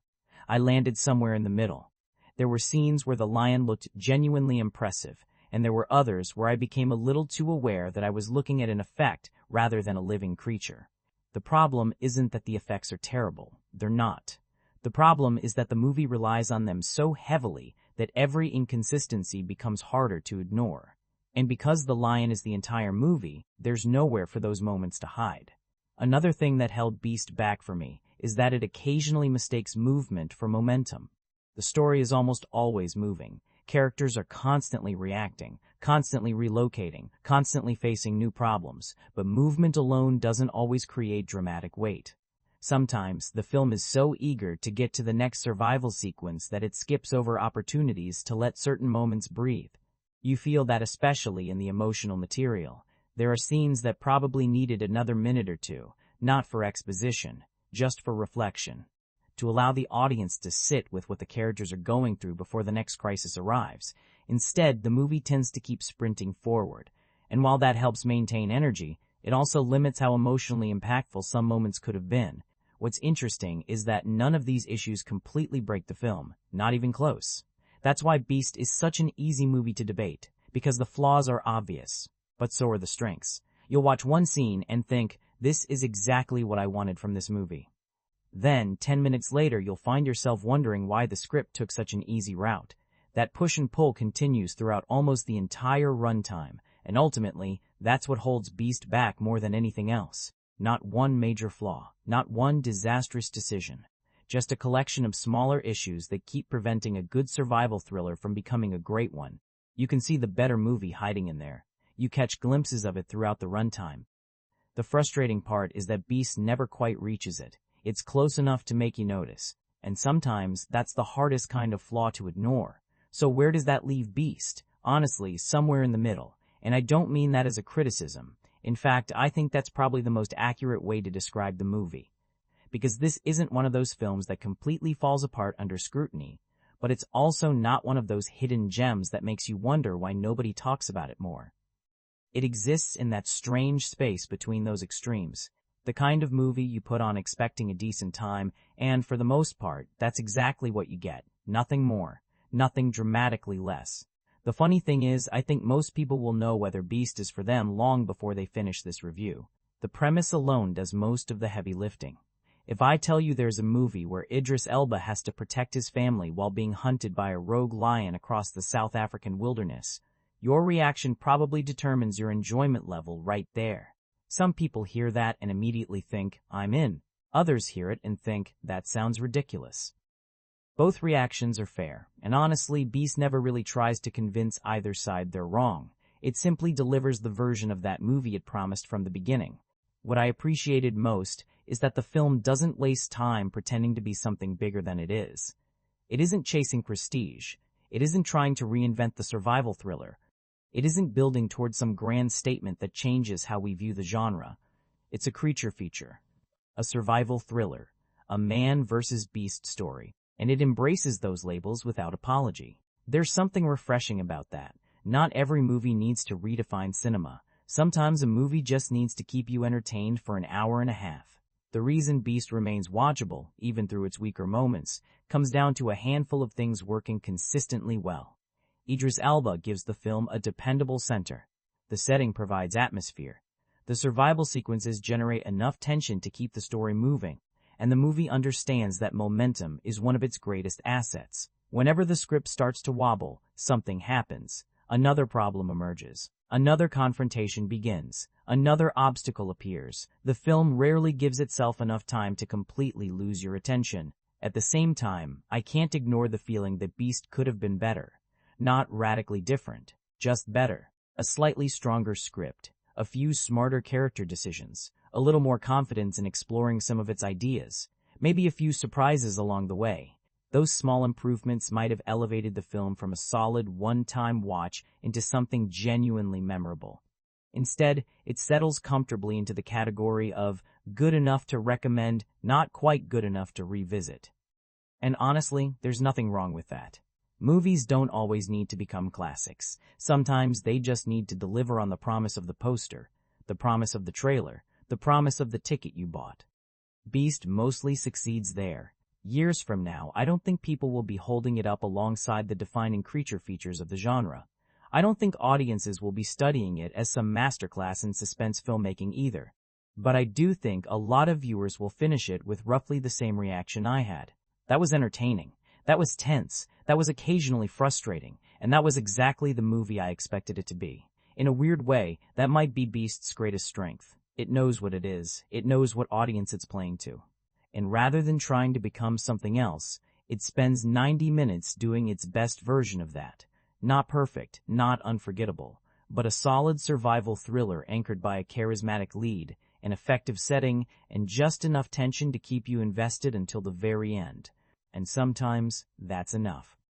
I landed somewhere in the middle. There were scenes where the lion looked genuinely impressive, and there were others where I became a little too aware that I was looking at an effect rather than a living creature. The problem isn't that the effects are terrible. They're not. The problem is that the movie relies on them so heavily that every inconsistency becomes harder to ignore. And because the lion is the entire movie, there's nowhere for those moments to hide. Another thing that held Beast back for me is that it occasionally mistakes movement for momentum. The story is almost always moving. Characters are constantly reacting, constantly relocating, constantly facing new problems, but movement alone doesn't always create dramatic weight. Sometimes, the film is so eager to get to the next survival sequence that it skips over opportunities to let certain moments breathe. You feel that especially in the emotional material. There are scenes that probably needed another minute or two, not for exposition, just for reflection. To allow the audience to sit with what the characters are going through before the next crisis arrives. Instead, the movie tends to keep sprinting forward, and while that helps maintain energy, it also limits how emotionally impactful some moments could have been. What's interesting is that none of these issues completely break the film, not even close. That's why Beast is such an easy movie to debate, because the flaws are obvious, but so are the strengths. You'll watch one scene and think, this is exactly what I wanted from this movie. Then, 10 minutes later, you'll find yourself wondering why the script took such an easy route. That push and pull continues throughout almost the entire runtime, and ultimately, that's what holds Beast back more than anything else. Not one major flaw, not one disastrous decision. Just a collection of smaller issues that keep preventing a good survival thriller from becoming a great one. You can see the better movie hiding in there. You catch glimpses of it throughout the runtime. The frustrating part is that Beast never quite reaches it. It's close enough to make you notice, and sometimes that's the hardest kind of flaw to ignore. So where does that leave Beast? Honestly, somewhere in the middle, and I don't mean that as a criticism. In fact, I think that's probably the most accurate way to describe the movie. Because this isn't one of those films that completely falls apart under scrutiny, but it's also not one of those hidden gems that makes you wonder why nobody talks about it more. It exists in that strange space between those extremes. The kind of movie you put on expecting a decent time, and for the most part, that's exactly what you get. Nothing more. Nothing dramatically less. The funny thing is, I think most people will know whether Beast is for them long before they finish this review. The premise alone does most of the heavy lifting. If I tell you there's a movie where Idris Elba has to protect his family while being hunted by a rogue lion across the South African wilderness, your reaction probably determines your enjoyment level right there. Some people hear that and immediately think, I'm in. Others hear it and think, that sounds ridiculous. Both reactions are fair, and honestly, Beast never really tries to convince either side they're wrong. It simply delivers the version of that movie it promised from the beginning. What I appreciated most is that the film doesn't waste time pretending to be something bigger than it is. It isn't chasing prestige. It isn't trying to reinvent the survival thriller. It isn't building towards some grand statement that changes how we view the genre. It's a creature feature, a survival thriller, a man versus beast story, and it embraces those labels without apology. There's something refreshing about that. Not every movie needs to redefine cinema. Sometimes a movie just needs to keep you entertained for an hour and a half. The reason Beast remains watchable, even through its weaker moments, comes down to a handful of things working consistently well. Idris Elba gives the film a dependable center. The setting provides atmosphere. The survival sequences generate enough tension to keep the story moving, and the movie understands that momentum is one of its greatest assets. Whenever the script starts to wobble, something happens. Another problem emerges. Another confrontation begins. Another obstacle appears. The film rarely gives itself enough time to completely lose your attention. At the same time, I can't ignore the feeling that Beast could have been better. Not radically different, just better. A slightly stronger script, a few smarter character decisions, a little more confidence in exploring some of its ideas, maybe a few surprises along the way. Those small improvements might have elevated the film from a solid one-time watch into something genuinely memorable. Instead, it settles comfortably into the category of good enough to recommend, not quite good enough to revisit. And honestly, there's nothing wrong with that. Movies don't always need to become classics. Sometimes they just need to deliver on the promise of the poster, the promise of the trailer, the promise of the ticket you bought. Beast mostly succeeds there. Years from now, I don't think people will be holding it up alongside the defining creature features of the genre. I don't think audiences will be studying it as some masterclass in suspense filmmaking either. But I do think a lot of viewers will finish it with roughly the same reaction I had. That was entertaining. That was tense. That was occasionally frustrating. And that was exactly the movie I expected it to be. In a weird way, that might be Beast's greatest strength. It knows what it is. It knows what audience it's playing to. And rather than trying to become something else, it spends 90 minutes doing its best version of that. Not perfect, not unforgettable, but a solid survival thriller anchored by a charismatic lead, an effective setting, and just enough tension to keep you invested until the very end. And sometimes, that's enough.